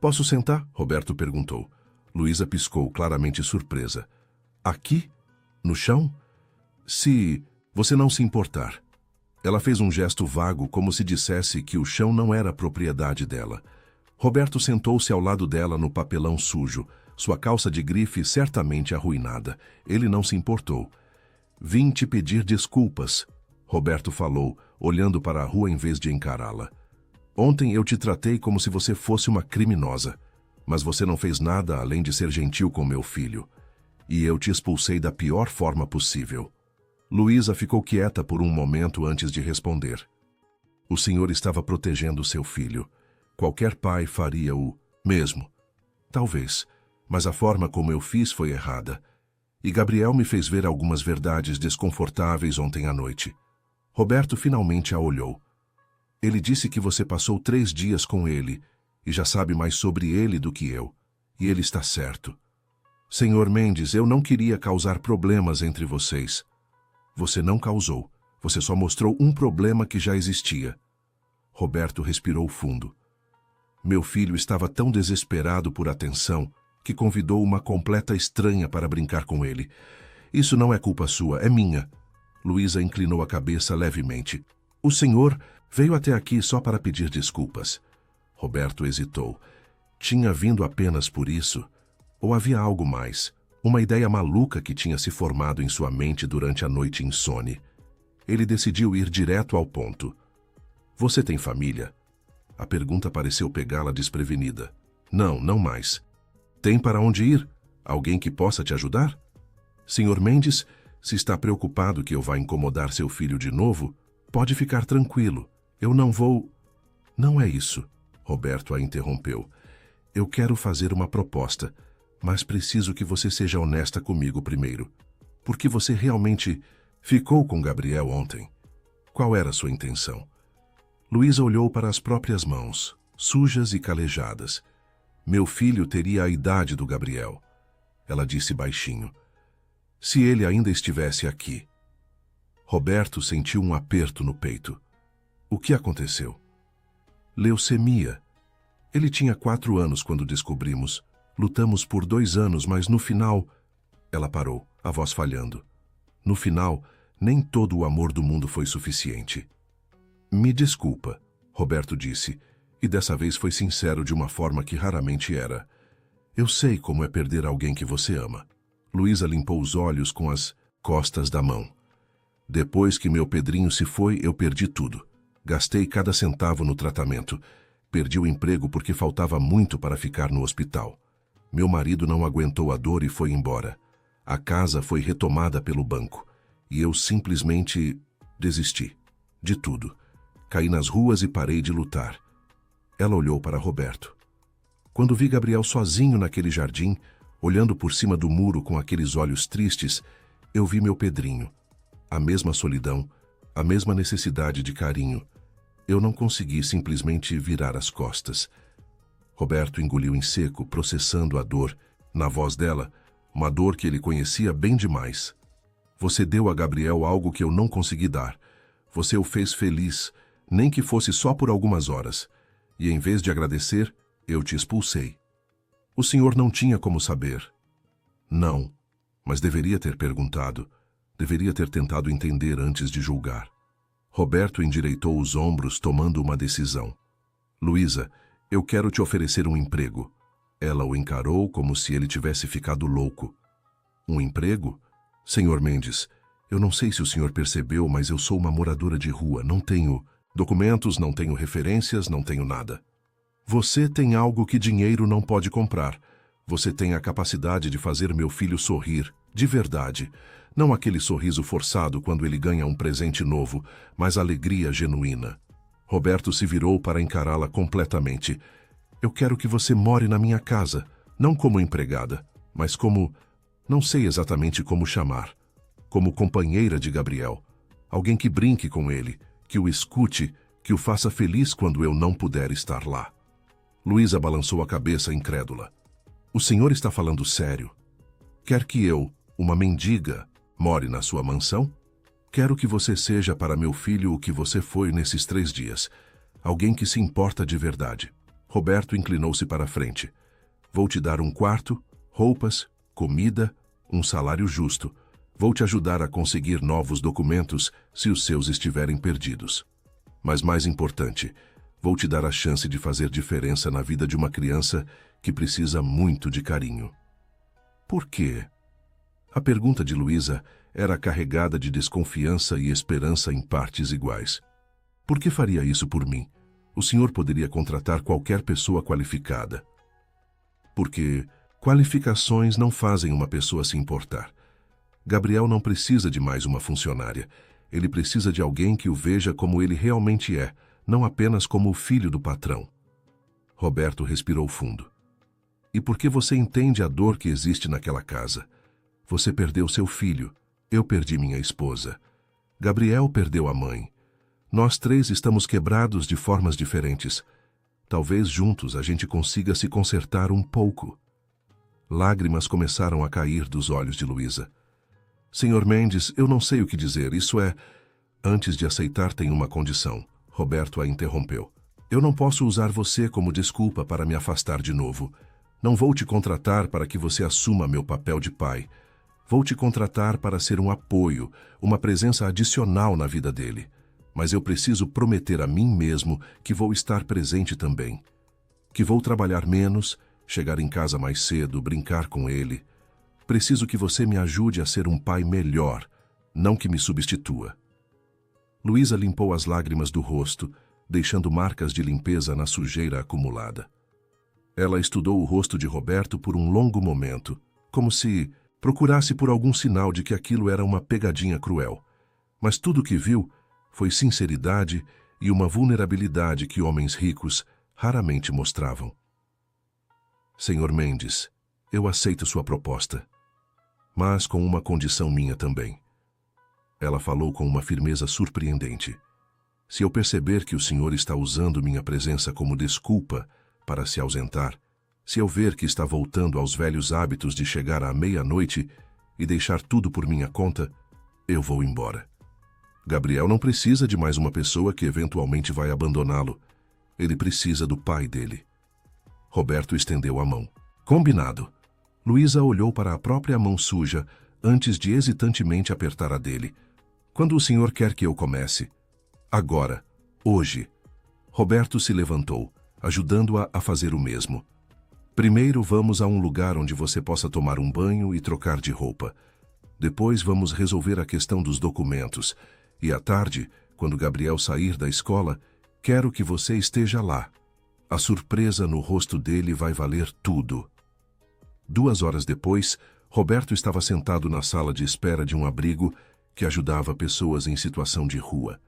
Posso sentar? Roberto perguntou. Luísa piscou, claramente surpresa. Aqui? No chão? Se você não se importar. Ela fez um gesto vago, como se dissesse que o chão não era propriedade dela. Roberto sentou-se ao lado dela no papelão sujo, sua calça de grife certamente arruinada. Ele não se importou. Vim te pedir desculpas, Roberto falou, olhando para a rua em vez de encará-la. Ontem eu te tratei como se você fosse uma criminosa, mas você não fez nada além de ser gentil com meu filho. E eu te expulsei da pior forma possível. Luísa ficou quieta por um momento antes de responder. O senhor estava protegendo seu filho. Qualquer pai faria o mesmo. Talvez, mas a forma como eu fiz foi errada. E Gabriel me fez ver algumas verdades desconfortáveis ontem à noite. Roberto finalmente a olhou. Ele disse que você passou 3 dias com ele e já sabe mais sobre ele do que eu. E ele está certo. Senhor Mendes, eu não queria causar problemas entre vocês. Você não causou. Você só mostrou um problema que já existia. Roberto respirou fundo. Meu filho estava tão desesperado por atenção que convidou uma completa estranha para brincar com ele. Isso não é culpa sua, é minha. Luísa inclinou a cabeça levemente. O senhor veio até aqui só para pedir desculpas. Roberto hesitou. Tinha vindo apenas por isso? Ou havia algo mais? Uma ideia maluca que tinha se formado em sua mente durante a noite insone. Ele decidiu ir direto ao ponto. Você tem família? A pergunta pareceu pegá-la desprevenida. Não, não mais. Tem para onde ir? Alguém que possa te ajudar? Senhor Mendes, se está preocupado que eu vá incomodar seu filho de novo, pode ficar tranquilo. Eu não vou... Não é isso, Roberto a interrompeu. Eu quero fazer uma proposta, mas preciso que você seja honesta comigo primeiro. Porque você realmente ficou com Gabriel ontem. Qual era a sua intenção? Luísa olhou para as próprias mãos, sujas e calejadas. Meu filho teria a idade do Gabriel. Ela disse baixinho. Se ele ainda estivesse aqui. Roberto sentiu um aperto no peito. O que aconteceu? Leucemia. Ele tinha 4 anos quando descobrimos. Lutamos por 2 anos, mas no final... Ela parou, a voz falhando. No final, nem todo o amor do mundo foi suficiente. Me desculpa, Roberto disse. E dessa vez foi sincero de uma forma que raramente era. Eu sei como é perder alguém que você ama. Luísa limpou os olhos com as costas da mão. Depois que meu Pedrinho se foi, eu perdi tudo. Gastei cada centavo no tratamento. Perdi o emprego porque faltava muito para ficar no hospital. Meu marido não aguentou a dor e foi embora. A casa foi retomada pelo banco. E eu simplesmente desisti. De tudo. Caí nas ruas e parei de lutar. Ela olhou para Roberto. Quando vi Gabriel sozinho naquele jardim, olhando por cima do muro com aqueles olhos tristes, eu vi meu Pedrinho. A mesma solidão, a mesma necessidade de carinho. Eu não consegui simplesmente virar as costas. Roberto engoliu em seco, processando a dor. Na voz dela, uma dor que ele conhecia bem demais. Você deu a Gabriel algo que eu não consegui dar. Você o fez feliz, nem que fosse só por algumas horas. E em vez de agradecer, eu te expulsei. O senhor não tinha como saber. Não, mas deveria ter perguntado. Deveria ter tentado entender antes de julgar. Roberto endireitou os ombros, tomando uma decisão. Luísa, eu quero te oferecer um emprego. Ela o encarou como se ele tivesse ficado louco. Um emprego? Senhor Mendes, eu não sei se o senhor percebeu, mas eu sou uma moradora de rua. Não tenho documentos, não tenho referências, não tenho nada. Você tem algo que dinheiro não pode comprar. Você tem a capacidade de fazer meu filho sorrir, de verdade. Não aquele sorriso forçado quando ele ganha um presente novo, mas alegria genuína. Roberto se virou para encará-la completamente. Eu quero que você more na minha casa, não como empregada, mas como... não sei exatamente como chamar. Como companheira de Gabriel. Alguém que brinque com ele, que o escute, que o faça feliz quando eu não puder estar lá. Luísa balançou a cabeça incrédula. O senhor está falando sério? Quer que eu, uma mendiga, more na sua mansão? Quero que você seja para meu filho o que você foi nesses 3 dias. Alguém que se importa de verdade. Roberto inclinou-se para a frente. Vou te dar um quarto, roupas, comida, um salário justo. Vou te ajudar a conseguir novos documentos se os seus estiverem perdidos. Mas mais importante, vou te dar a chance de fazer diferença na vida de uma criança que precisa muito de carinho. Por quê? A pergunta de Luísa era carregada de desconfiança e esperança em partes iguais. Por que faria isso por mim? O senhor poderia contratar qualquer pessoa qualificada. Porque qualificações não fazem uma pessoa se importar. Gabriel não precisa de mais uma funcionária. Ele precisa de alguém que o veja como ele realmente é, não apenas como o filho do patrão. Roberto respirou fundo. E por que você entende a dor que existe naquela casa? Você perdeu seu filho. Eu perdi minha esposa. Gabriel perdeu a mãe. Nós 3 estamos quebrados de formas diferentes. Talvez juntos a gente consiga se consertar um pouco. Lágrimas começaram a cair dos olhos de Luísa. Senhor Mendes, eu não sei o que dizer. Isso é... Antes de aceitar, tem uma condição. Roberto a interrompeu. Eu não posso usar você como desculpa para me afastar de novo. Não vou te contratar para que você assuma meu papel de pai. Vou te contratar para ser um apoio, uma presença adicional na vida dele. Mas eu preciso prometer a mim mesmo que vou estar presente também. Que vou trabalhar menos, chegar em casa mais cedo, brincar com ele. Preciso que você me ajude a ser um pai melhor, não que me substitua. Luísa limpou as lágrimas do rosto, deixando marcas de limpeza na sujeira acumulada. Ela estudou o rosto de Roberto por um longo momento, como se procurasse por algum sinal de que aquilo era uma pegadinha cruel. Mas tudo o que viu foi sinceridade e uma vulnerabilidade que homens ricos raramente mostravam. Senhor Mendes, eu aceito sua proposta, mas com uma condição minha também. Ela falou com uma firmeza surpreendente. Se eu perceber que o senhor está usando minha presença como desculpa para se ausentar, se eu ver que está voltando aos velhos hábitos de chegar à meia-noite e deixar tudo por minha conta, eu vou embora. Gabriel não precisa de mais uma pessoa que eventualmente vai abandoná-lo. Ele precisa do pai dele. Roberto estendeu a mão. Combinado. Luísa olhou para a própria mão suja antes de hesitantemente apertar a dele. Quando o senhor quer que eu comece? Agora. Hoje. Roberto se levantou. ajudando-a a fazer o mesmo. Primeiro vamos a um lugar onde você possa tomar um banho e trocar de roupa. Depois vamos resolver a questão dos documentos. E à tarde, quando Gabriel sair da escola, quero que você esteja lá. A surpresa no rosto dele vai valer tudo. 2 horas depois, Roberto estava sentado na sala de espera de um abrigo que ajudava pessoas em situação de rua.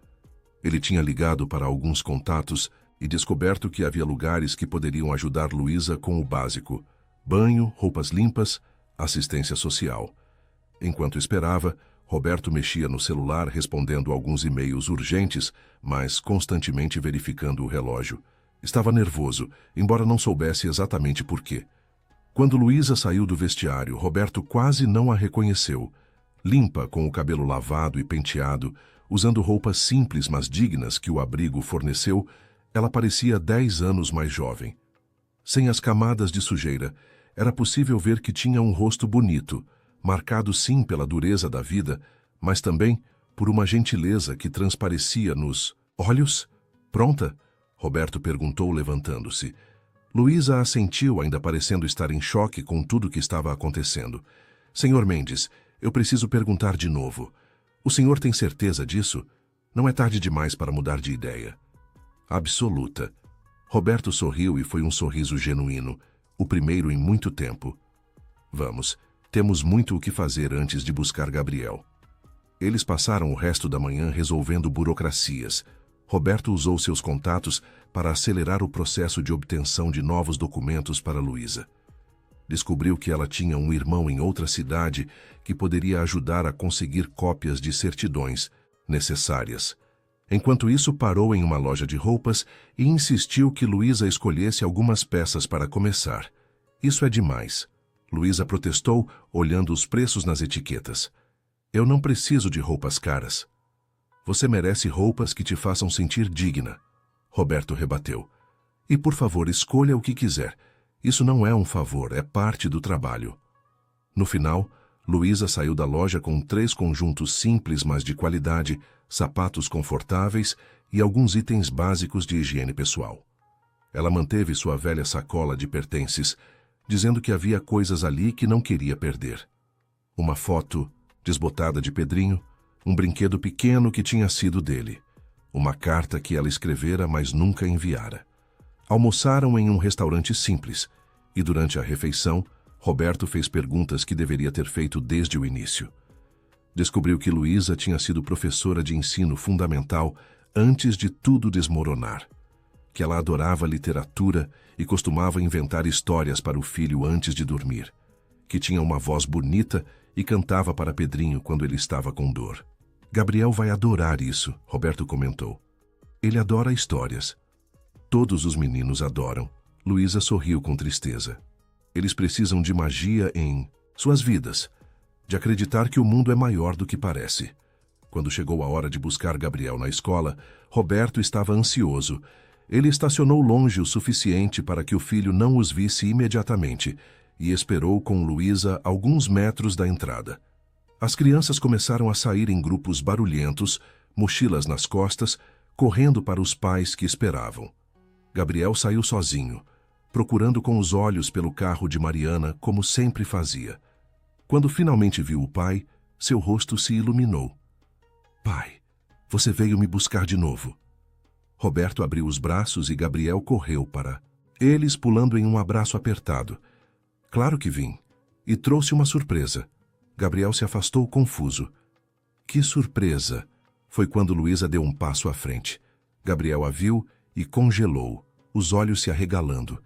Ele tinha ligado para alguns contatos e descoberto que havia lugares que poderiam ajudar Luísa com o básico: banho, roupas limpas, assistência social. Enquanto esperava, Roberto mexia no celular respondendo alguns e-mails urgentes, mas constantemente verificando o relógio. Estava nervoso, embora não soubesse exatamente por quê. Quando Luísa saiu do vestiário, Roberto quase não a reconheceu. Limpa, com o cabelo lavado e penteado, usando roupas simples mas dignas que o abrigo forneceu, ela parecia 10 anos mais jovem. Sem as camadas de sujeira, era possível ver que tinha um rosto bonito, marcado sim pela dureza da vida, mas também por uma gentileza que transparecia nos olhos. Pronta? Roberto perguntou, levantando-se. Luísa assentiu, ainda parecendo estar em choque com tudo o que estava acontecendo. Senhor Mendes, eu preciso perguntar de novo. O senhor tem certeza disso? Não é tarde demais para mudar de ideia. Absoluta. Roberto sorriu e foi um sorriso genuíno, o primeiro em muito tempo. Vamos, temos muito o que fazer antes de buscar Gabriel. Eles passaram o resto da manhã resolvendo burocracias. Roberto usou seus contatos para acelerar o processo de obtenção de novos documentos para Luísa. Descobriu que ela tinha um irmão em outra cidade que poderia ajudar a conseguir cópias de certidões necessárias. Enquanto isso, parou em uma loja de roupas e insistiu que Luísa escolhesse algumas peças para começar. Isso é demais. Luísa protestou, olhando os preços nas etiquetas. Eu não preciso de roupas caras. Você merece roupas que te façam sentir digna. Roberto rebateu. E por favor, escolha o que quiser. Isso não é um favor, é parte do trabalho. No final, Luísa saiu da loja com 3 conjuntos simples, mas de qualidade, sapatos confortáveis e alguns itens básicos de higiene pessoal. Ela manteve sua velha sacola de pertences, dizendo que havia coisas ali que não queria perder. Uma foto desbotada de Pedrinho, um brinquedo pequeno que tinha sido dele, uma carta que ela escrevera, mas nunca enviara. Almoçaram em um restaurante simples, e durante a refeição, Roberto fez perguntas que deveria ter feito desde o início. Descobriu que Luísa tinha sido professora de ensino fundamental antes de tudo desmoronar, que ela adorava literatura e costumava inventar histórias para o filho antes de dormir, que tinha uma voz bonita e cantava para Pedrinho quando ele estava com dor. Gabriel vai adorar isso, Roberto comentou. Ele adora histórias. Todos os meninos adoram. Luísa sorriu com tristeza. Eles precisam de magia em suas vidas, de acreditar que o mundo é maior do que parece. Quando chegou a hora de buscar Gabriel na escola, Roberto estava ansioso. Ele estacionou longe o suficiente para que o filho não os visse imediatamente e esperou com Luísa alguns metros da entrada. As crianças começaram a sair em grupos barulhentos, mochilas nas costas, correndo para os pais que esperavam. Gabriel saiu sozinho, procurando com os olhos pelo carro de Mariana, como sempre fazia. Quando finalmente viu o pai, seu rosto se iluminou. Pai, você veio me buscar de novo. Roberto abriu os braços e Gabriel correu para eles, pulando em um abraço apertado. Claro que vim. E trouxe uma surpresa. Gabriel se afastou confuso. Que surpresa! Foi quando Luísa deu um passo à frente. Gabriel a viu e congelou, os olhos se arregalando.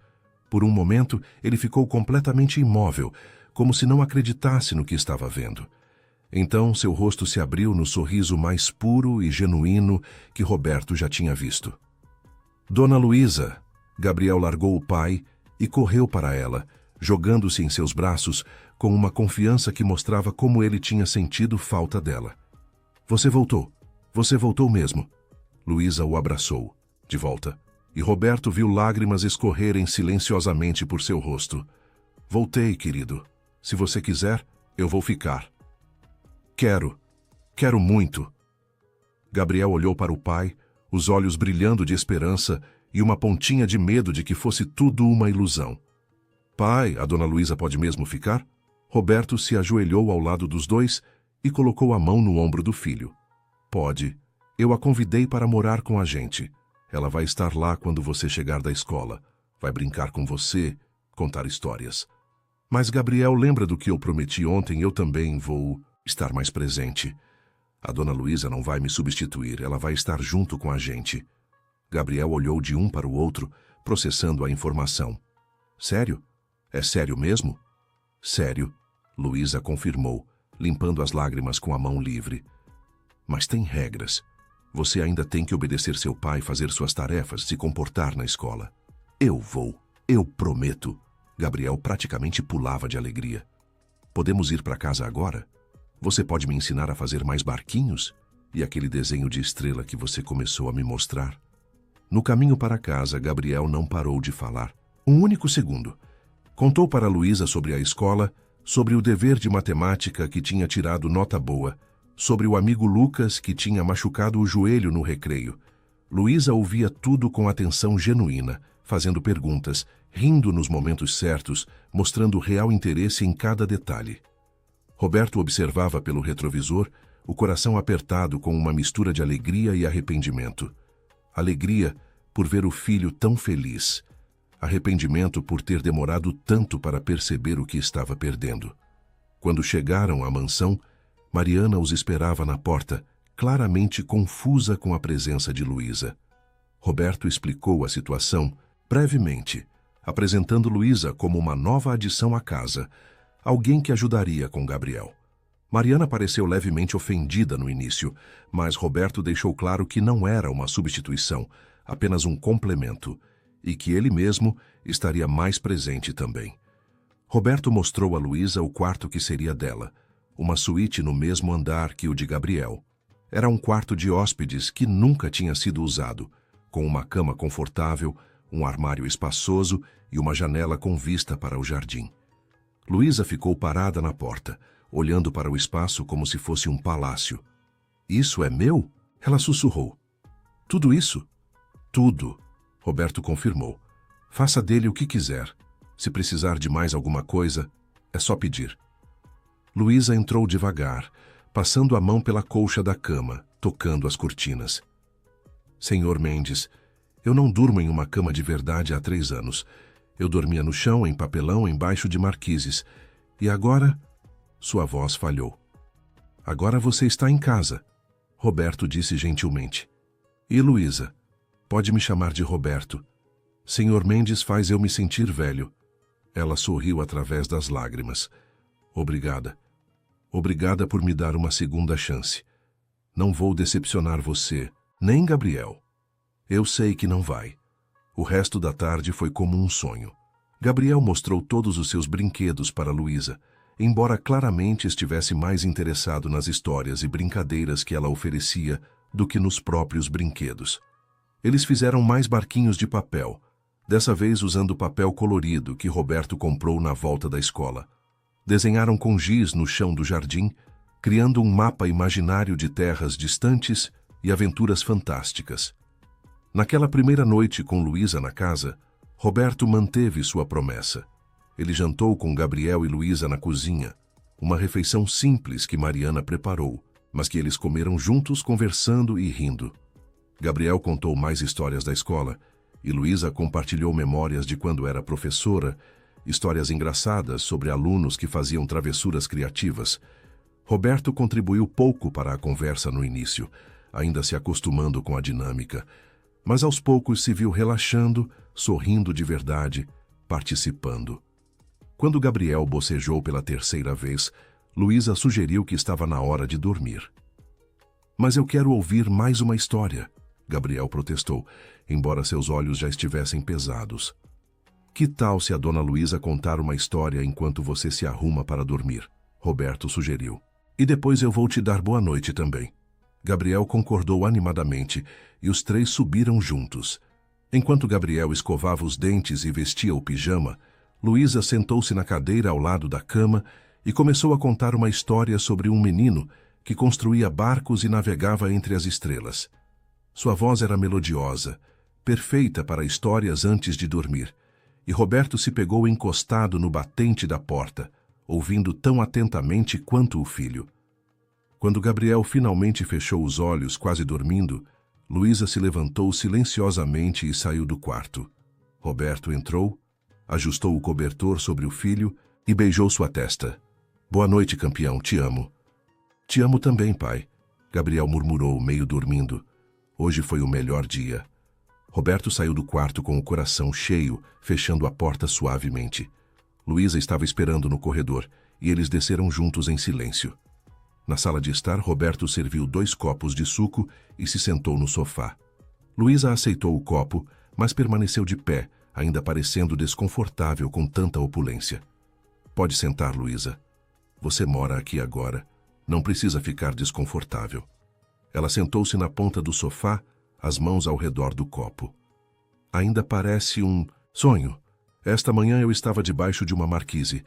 Por um momento, ele ficou completamente imóvel, como se não acreditasse no que estava vendo. Então, seu rosto se abriu no sorriso mais puro e genuíno que Roberto já tinha visto. Dona Luísa! Gabriel largou o pai e correu para ela, jogando-se em seus braços com uma confiança que mostrava como ele tinha sentido falta dela. Você voltou mesmo. Luísa o abraçou, de volta, e Roberto viu lágrimas escorrerem silenciosamente por seu rosto. Voltei, querido. Se você quiser, eu vou ficar. Quero muito. Gabriel olhou para o pai, os olhos brilhando de esperança, e uma pontinha de medo de que fosse tudo uma ilusão. Pai, a dona Luísa pode mesmo ficar? Roberto se ajoelhou ao lado dos dois e colocou a mão no ombro do filho. Pode. Eu a convidei para morar com a gente. Ela vai estar lá quando você chegar da escola. Vai brincar com você, contar histórias. Mas Gabriel, lembra do que eu prometi ontem? Eu também vou estar mais presente. A dona Luísa não vai me substituir, ela vai estar junto com a gente. Gabriel olhou de um para o outro, processando a informação. Sério? É sério mesmo? Sério, Luísa confirmou, limpando as lágrimas com a mão livre. Mas tem regras. Você ainda tem que obedecer seu pai, fazer suas tarefas, se comportar na escola. Eu vou. Eu prometo. Gabriel praticamente pulava de alegria. Podemos ir para casa agora? Você pode me ensinar a fazer mais barquinhos? E aquele desenho de estrela que você começou a me mostrar? No caminho para casa, Gabriel não parou de falar. Um único segundo. Contou para Luísa sobre a escola, sobre o dever de matemática que tinha tirado nota boa, sobre o amigo Lucas que tinha machucado o joelho no recreio. Luísa ouvia tudo com atenção genuína, fazendo perguntas, rindo nos momentos certos, mostrando real interesse em cada detalhe. Roberto observava pelo retrovisor, o coração apertado com uma mistura de alegria e arrependimento. Alegria por ver o filho tão feliz. Arrependimento por ter demorado tanto para perceber o que estava perdendo. Quando chegaram à mansão, Mariana os esperava na porta, claramente confusa com a presença de Luísa. Roberto explicou a situação brevemente, apresentando Luísa como uma nova adição à casa, alguém que ajudaria com Gabriel. Mariana pareceu levemente ofendida no início, mas Roberto deixou claro que não era uma substituição, apenas um complemento, e que ele mesmo estaria mais presente também. Roberto mostrou a Luísa o quarto que seria dela, uma suíte no mesmo andar que o de Gabriel. Era um quarto de hóspedes que nunca tinha sido usado, com uma cama confortável, um armário espaçoso e uma janela com vista para o jardim. Luísa ficou parada na porta, olhando para o espaço como se fosse um palácio. "Isso é meu?" Ela sussurrou. "Tudo isso?" "Tudo." Roberto confirmou. "Faça dele o que quiser. Se precisar de mais alguma coisa, é só pedir." Luísa entrou devagar, passando a mão pela colcha da cama, tocando as cortinas. "Senhor Mendes, eu não durmo em uma cama de verdade há 3 anos. Eu dormia no chão, em papelão, embaixo de marquises. E agora..." Sua voz falhou. "Agora você está em casa," Roberto disse gentilmente. "E Luísa? Pode me chamar de Roberto. Senhor Mendes faz eu me sentir velho." Ela sorriu através das lágrimas. "Obrigada. Obrigada por me dar uma segunda chance. Não vou decepcionar você, nem Gabriel. Eu sei que não vai." O resto da tarde foi como um sonho. Gabriel mostrou todos os seus brinquedos para Luísa, embora claramente estivesse mais interessado nas histórias e brincadeiras que ela oferecia do que nos próprios brinquedos. Eles fizeram mais barquinhos de papel, dessa vez usando papel colorido que Roberto comprou na volta da escola. Desenharam com giz no chão do jardim, criando um mapa imaginário de terras distantes e aventuras fantásticas. Naquela primeira noite com Luísa na casa, Roberto manteve sua promessa. Ele jantou com Gabriel e Luísa na cozinha, uma refeição simples que Mariana preparou, mas que eles comeram juntos conversando e rindo. Gabriel contou mais histórias da escola, e Luísa compartilhou memórias de quando era professora, histórias engraçadas sobre alunos que faziam travessuras criativas. Roberto contribuiu pouco para a conversa no início, ainda se acostumando com a dinâmica, mas aos poucos se viu relaxando, sorrindo de verdade, participando. Quando Gabriel bocejou pela 3ª vez, Luísa sugeriu que estava na hora de dormir. "Mas eu quero ouvir mais uma história", Gabriel protestou, embora seus olhos já estivessem pesados. "Que tal se a dona Luísa contar uma história enquanto você se arruma para dormir?" Roberto sugeriu. "E depois eu vou te dar boa noite também." Gabriel concordou animadamente e os 3 subiram juntos. Enquanto Gabriel escovava os dentes e vestia o pijama, Luísa sentou-se na cadeira ao lado da cama e começou a contar uma história sobre um menino que construía barcos e navegava entre as estrelas. Sua voz era melodiosa, perfeita para histórias antes de dormir, e Roberto se pegou encostado no batente da porta, ouvindo tão atentamente quanto o filho. Quando Gabriel finalmente fechou os olhos, quase dormindo, Luísa se levantou silenciosamente e saiu do quarto. Roberto entrou, ajustou o cobertor sobre o filho e beijou sua testa. Boa noite, campeão, te amo. Te amo também, pai, Gabriel murmurou, meio dormindo. Hoje foi o melhor dia. Roberto saiu do quarto com o coração cheio, fechando a porta suavemente. Luísa estava esperando no corredor e eles desceram juntos em silêncio. Na sala de estar, Roberto serviu 2 copos de suco e se sentou no sofá. Luísa aceitou o copo, mas permaneceu de pé, ainda parecendo desconfortável com tanta opulência. Pode sentar, Luísa. Você mora aqui agora. Não precisa ficar desconfortável. Ela sentou-se na ponta do sofá, as mãos ao redor do copo. Ainda parece um sonho. Esta manhã eu estava debaixo de uma marquise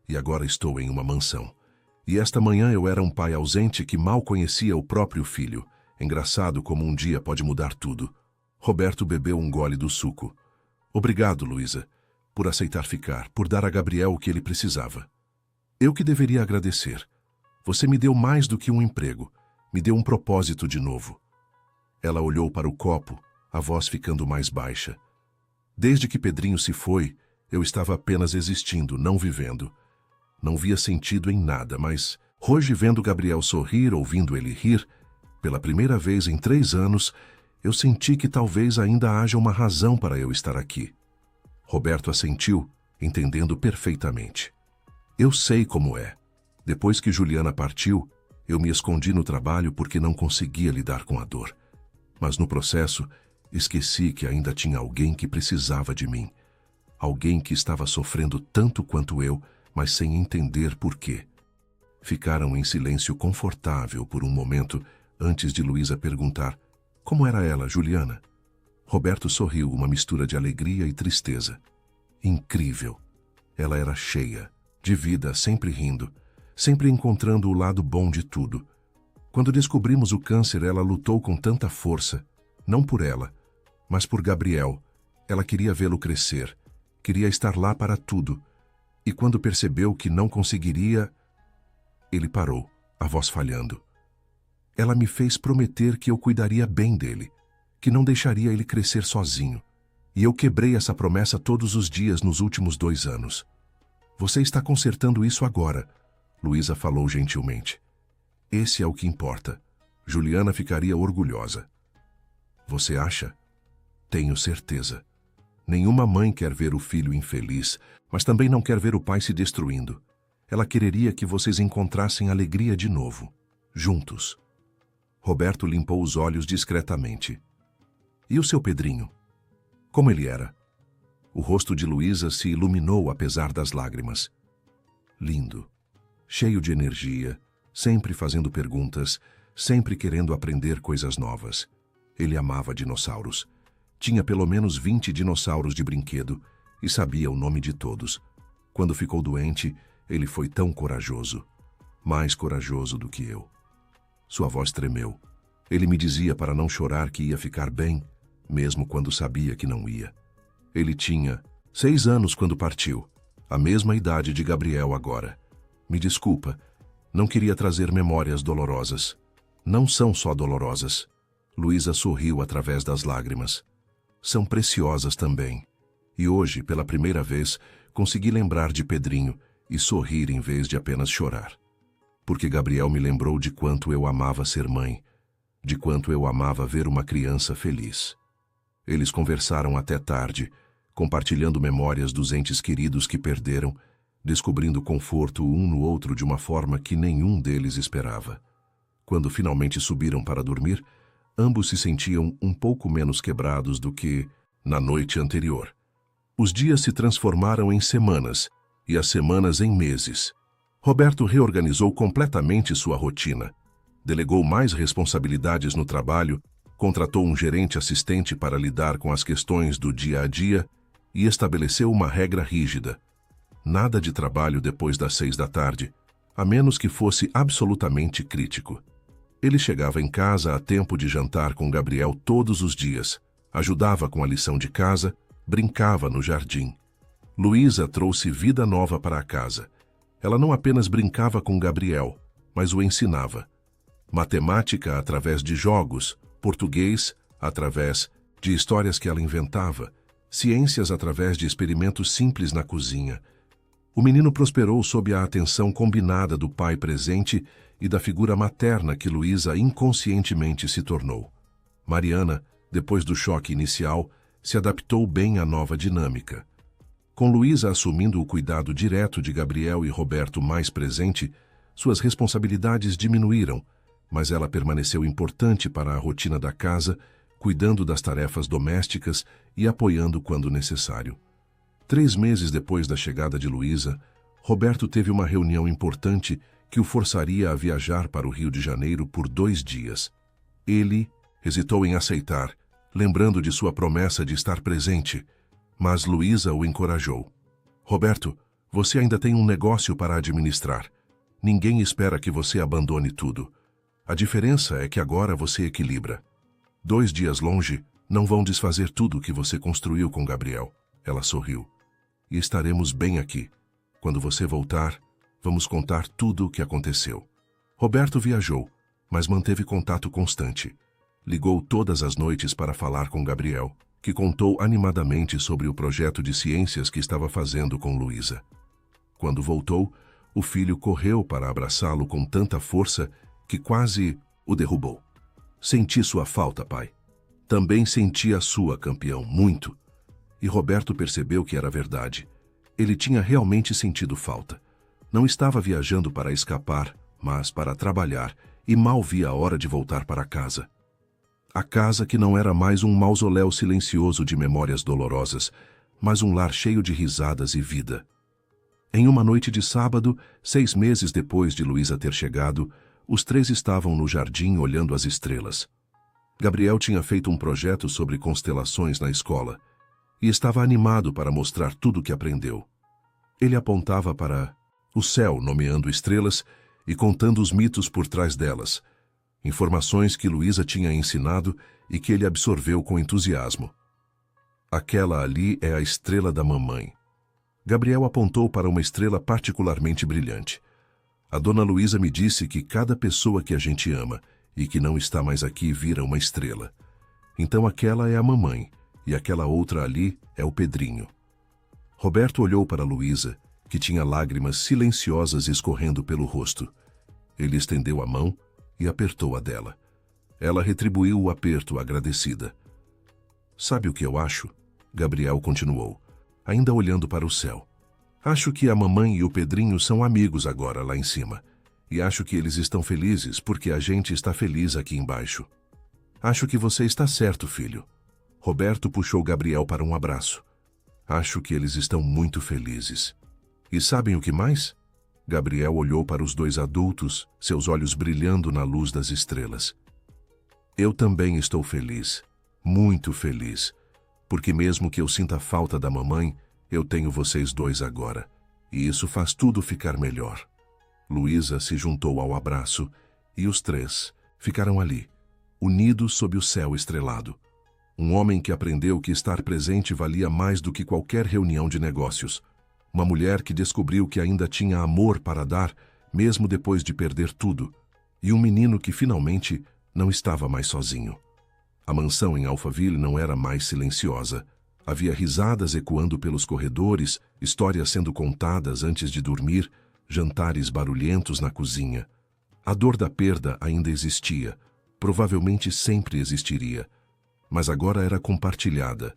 e agora estou em uma mansão. E esta manhã eu era um pai ausente que mal conhecia o próprio filho. Engraçado como um dia pode mudar tudo. Roberto bebeu um gole do suco. Obrigado, Luísa, por aceitar ficar, por dar a Gabriel o que ele precisava. Eu que deveria agradecer. Você me deu mais do que um emprego. Me deu um propósito de novo. Ela olhou para o copo, a voz ficando mais baixa. Desde que Pedrinho se foi, eu estava apenas existindo, não vivendo. Não via sentido em nada, mas hoje, vendo Gabriel sorrir, ouvindo ele rir, pela primeira vez em 3 anos, eu senti que talvez ainda haja uma razão para eu estar aqui. Roberto assentiu, entendendo perfeitamente. Eu sei como é. Depois que Juliana partiu, eu me escondi no trabalho porque não conseguia lidar com a dor. Mas no processo, esqueci que ainda tinha alguém que precisava de mim. Alguém que estava sofrendo tanto quanto eu, mas sem entender por quê. Ficaram em silêncio confortável por um momento antes de Luísa perguntar como era ela, Juliana. Roberto sorriu, uma mistura de alegria e tristeza. Incrível. Ela era cheia, de vida, sempre rindo, sempre encontrando o lado bom de tudo. Quando descobrimos o câncer, ela lutou com tanta força, não por ela, mas por Gabriel. Ela queria vê-lo crescer, queria estar lá para tudo. E quando percebeu que não conseguiria, ele parou, a voz falhando. Ela me fez prometer que eu cuidaria bem dele, que não deixaria ele crescer sozinho. E eu quebrei essa promessa todos os dias nos últimos 2 anos. Você está consertando isso agora, Luísa falou gentilmente. Esse é o que importa. Juliana ficaria orgulhosa. Você acha? Tenho certeza. Nenhuma mãe quer ver o filho infeliz, mas também não quer ver o pai se destruindo. Ela quereria que vocês encontrassem alegria de novo, juntos. Roberto limpou os olhos discretamente. E o seu Pedrinho? Como ele era? O rosto de Luísa se iluminou apesar das lágrimas. Lindo, cheio de energia, sempre fazendo perguntas, sempre querendo aprender coisas novas. Ele amava dinossauros. Tinha pelo menos 20 dinossauros de brinquedo e sabia o nome de todos. Quando ficou doente, ele foi tão corajoso. Mais corajoso do que eu. Sua voz tremeu. Ele me dizia para não chorar que ia ficar bem, mesmo quando sabia que não ia. Ele tinha 6 anos quando partiu, a mesma idade de Gabriel agora. Me desculpa, não queria trazer memórias dolorosas. Não são só dolorosas. Luísa sorriu através das lágrimas. São preciosas também. E hoje, pela primeira vez, consegui lembrar de Pedrinho e sorrir em vez de apenas chorar. Porque Gabriel me lembrou de quanto eu amava ser mãe, de quanto eu amava ver uma criança feliz. Eles conversaram até tarde, compartilhando memórias dos entes queridos que perderam, descobrindo conforto um no outro de uma forma que nenhum deles esperava. Quando finalmente subiram para dormir, ambos se sentiam um pouco menos quebrados do que na noite anterior. Os dias se transformaram em semanas e as semanas em meses. Roberto reorganizou completamente sua rotina. Delegou mais responsabilidades no trabalho, contratou um gerente assistente para lidar com as questões do dia a dia e estabeleceu uma regra rígida. Nada de trabalho depois das 6 da tarde, a menos que fosse absolutamente crítico. Ele chegava em casa a tempo de jantar com Gabriel todos os dias, Ajudava com a lição de casa, brincava no jardim. Luísa trouxe vida nova para a casa. Ela não apenas brincava com Gabriel, mas o ensinava. Matemática através de jogos, português através de histórias que ela inventava, ciências através de experimentos simples na cozinha. O menino prosperou sob a atenção combinada do pai presente e da figura materna que Luísa inconscientemente se tornou. Mariana, depois do choque inicial, se adaptou bem à nova dinâmica. Com Luísa assumindo o cuidado direto de Gabriel e Roberto mais presente, suas responsabilidades diminuíram, mas ela permaneceu importante para a rotina da casa, cuidando das tarefas domésticas e apoiando quando necessário. 3 meses depois da chegada de Luísa, Roberto teve uma reunião importante que o forçaria a viajar para o Rio de Janeiro por 2 dias. Ele hesitou em aceitar, lembrando de sua promessa de estar presente, mas Luísa o encorajou. Roberto, você ainda tem um negócio para administrar. Ninguém espera que você abandone tudo. A diferença é que agora você equilibra. 2 dias longe não vão desfazer tudo o que você construiu com Gabriel. Ela sorriu. E estaremos bem aqui. Quando você voltar, vamos contar tudo o que aconteceu. Roberto viajou, mas manteve contato constante. Ligou todas as noites para falar com Gabriel, que contou animadamente sobre o projeto de ciências que estava fazendo com Luísa. Quando voltou, o filho correu para abraçá-lo com tanta força que quase o derrubou. Senti sua falta, pai. Também senti a sua, campeão, muito. E Roberto percebeu que era verdade. Ele tinha realmente sentido falta. Não estava viajando para escapar, mas para trabalhar, e mal via a hora de voltar para casa. A casa que não era mais um mausoléu silencioso de memórias dolorosas, mas um lar cheio de risadas e vida. Em uma noite de sábado, 6 meses depois de Luísa ter chegado, os 3 estavam no jardim olhando as estrelas. Gabriel tinha feito um projeto sobre constelações na escola e estava animado para mostrar tudo o que aprendeu. Ele apontava para o céu, nomeando estrelas e contando os mitos por trás delas, informações que Luísa tinha ensinado e que ele absorveu com entusiasmo. Aquela ali é a estrela da mamãe. Gabriel apontou para uma estrela particularmente brilhante. A dona Luísa me disse que cada pessoa que a gente ama e que não está mais aqui vira uma estrela. Então aquela é a mamãe e aquela outra ali é o Pedrinho. Roberto olhou para Luísa, que tinha lágrimas silenciosas escorrendo pelo rosto. Ele estendeu a mão e apertou a dela. Ela retribuiu o aperto, agradecida. Sabe o que eu acho? Gabriel continuou, ainda olhando para o céu. Acho que a mamãe e o Pedrinho são amigos agora lá em cima. E acho que eles estão felizes porque a gente está feliz aqui embaixo. Acho que você está certo, filho. Roberto puxou Gabriel para um abraço. Acho que eles estão muito felizes. E sabem o que mais? Gabriel olhou para os 2 adultos, seus olhos brilhando na luz das estrelas. Eu também estou feliz, muito feliz, porque mesmo que eu sinta falta da mamãe, eu tenho vocês 2 agora, e isso faz tudo ficar melhor. Luísa se juntou ao abraço, e os 3 ficaram ali, unidos sob o céu estrelado. Um homem que aprendeu que estar presente valia mais do que qualquer reunião de negócios. Uma mulher que descobriu que ainda tinha amor para dar, mesmo depois de perder tudo. E um menino que finalmente não estava mais sozinho. A mansão em Alphaville não era mais silenciosa. Havia risadas ecoando pelos corredores, histórias sendo contadas antes de dormir, jantares barulhentos na cozinha. A dor da perda ainda existia, provavelmente sempre existiria, mas agora era compartilhada,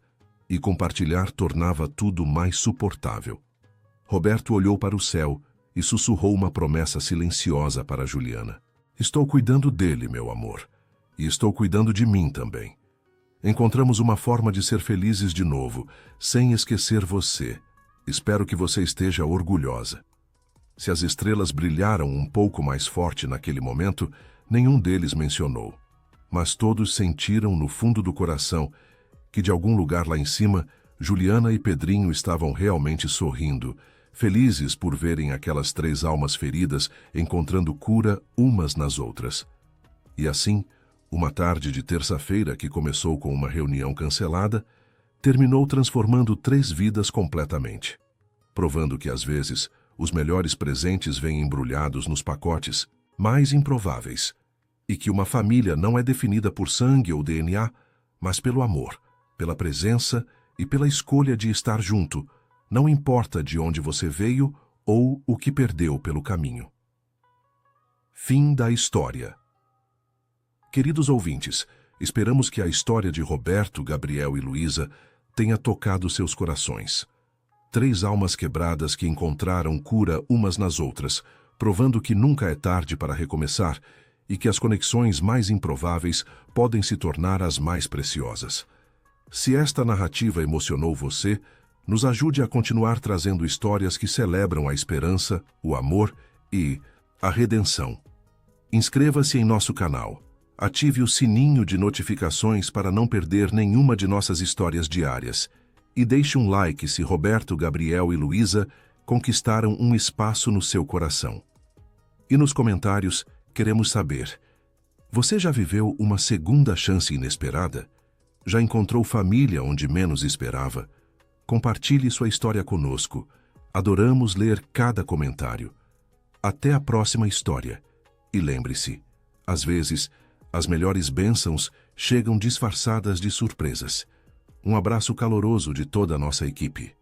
e compartilhar tornava tudo mais suportável. Roberto olhou para o céu e sussurrou uma promessa silenciosa para Juliana. Estou cuidando dele, meu amor, e estou cuidando de mim também. Encontramos uma forma de ser felizes de novo, sem esquecer você. Espero que você esteja orgulhosa. Se as estrelas brilharam um pouco mais forte naquele momento, nenhum deles mencionou. Mas todos sentiram no fundo do coração que de algum lugar lá em cima, Juliana e Pedrinho estavam realmente sorrindo, felizes por verem aquelas 3 almas feridas encontrando cura umas nas outras. E assim, Uma tarde de terça-feira que começou com uma reunião cancelada, terminou transformando 3 vidas completamente, provando que, às vezes, os melhores presentes vêm embrulhados nos pacotes mais improváveis, e que uma família não é definida por sangue ou DNA, mas pelo amor, pela presença e pela escolha de estar junto, não importa de onde você veio ou o que perdeu pelo caminho. Fim da história. Queridos ouvintes, esperamos que a história de Roberto, Gabriel e Luísa tenha tocado seus corações. 3 almas quebradas que encontraram cura umas nas outras, provando que nunca é tarde para recomeçar e que as conexões mais improváveis podem se tornar as mais preciosas. Se esta narrativa emocionou você, nos ajude a continuar trazendo histórias que celebram a esperança, o amor e a redenção. Inscreva-se em nosso canal. Ative o sininho de notificações para não perder nenhuma de nossas histórias diárias. E deixe um like se Roberto, Gabriel e Luísa conquistaram um espaço no seu coração. E nos comentários, queremos saber: você já viveu uma segunda chance inesperada? Já encontrou família onde menos esperava? Compartilhe sua história conosco. Adoramos ler cada comentário. Até a próxima história. E lembre-se, às vezes, as melhores bênçãos chegam disfarçadas de surpresas. Um abraço caloroso de toda a nossa equipe.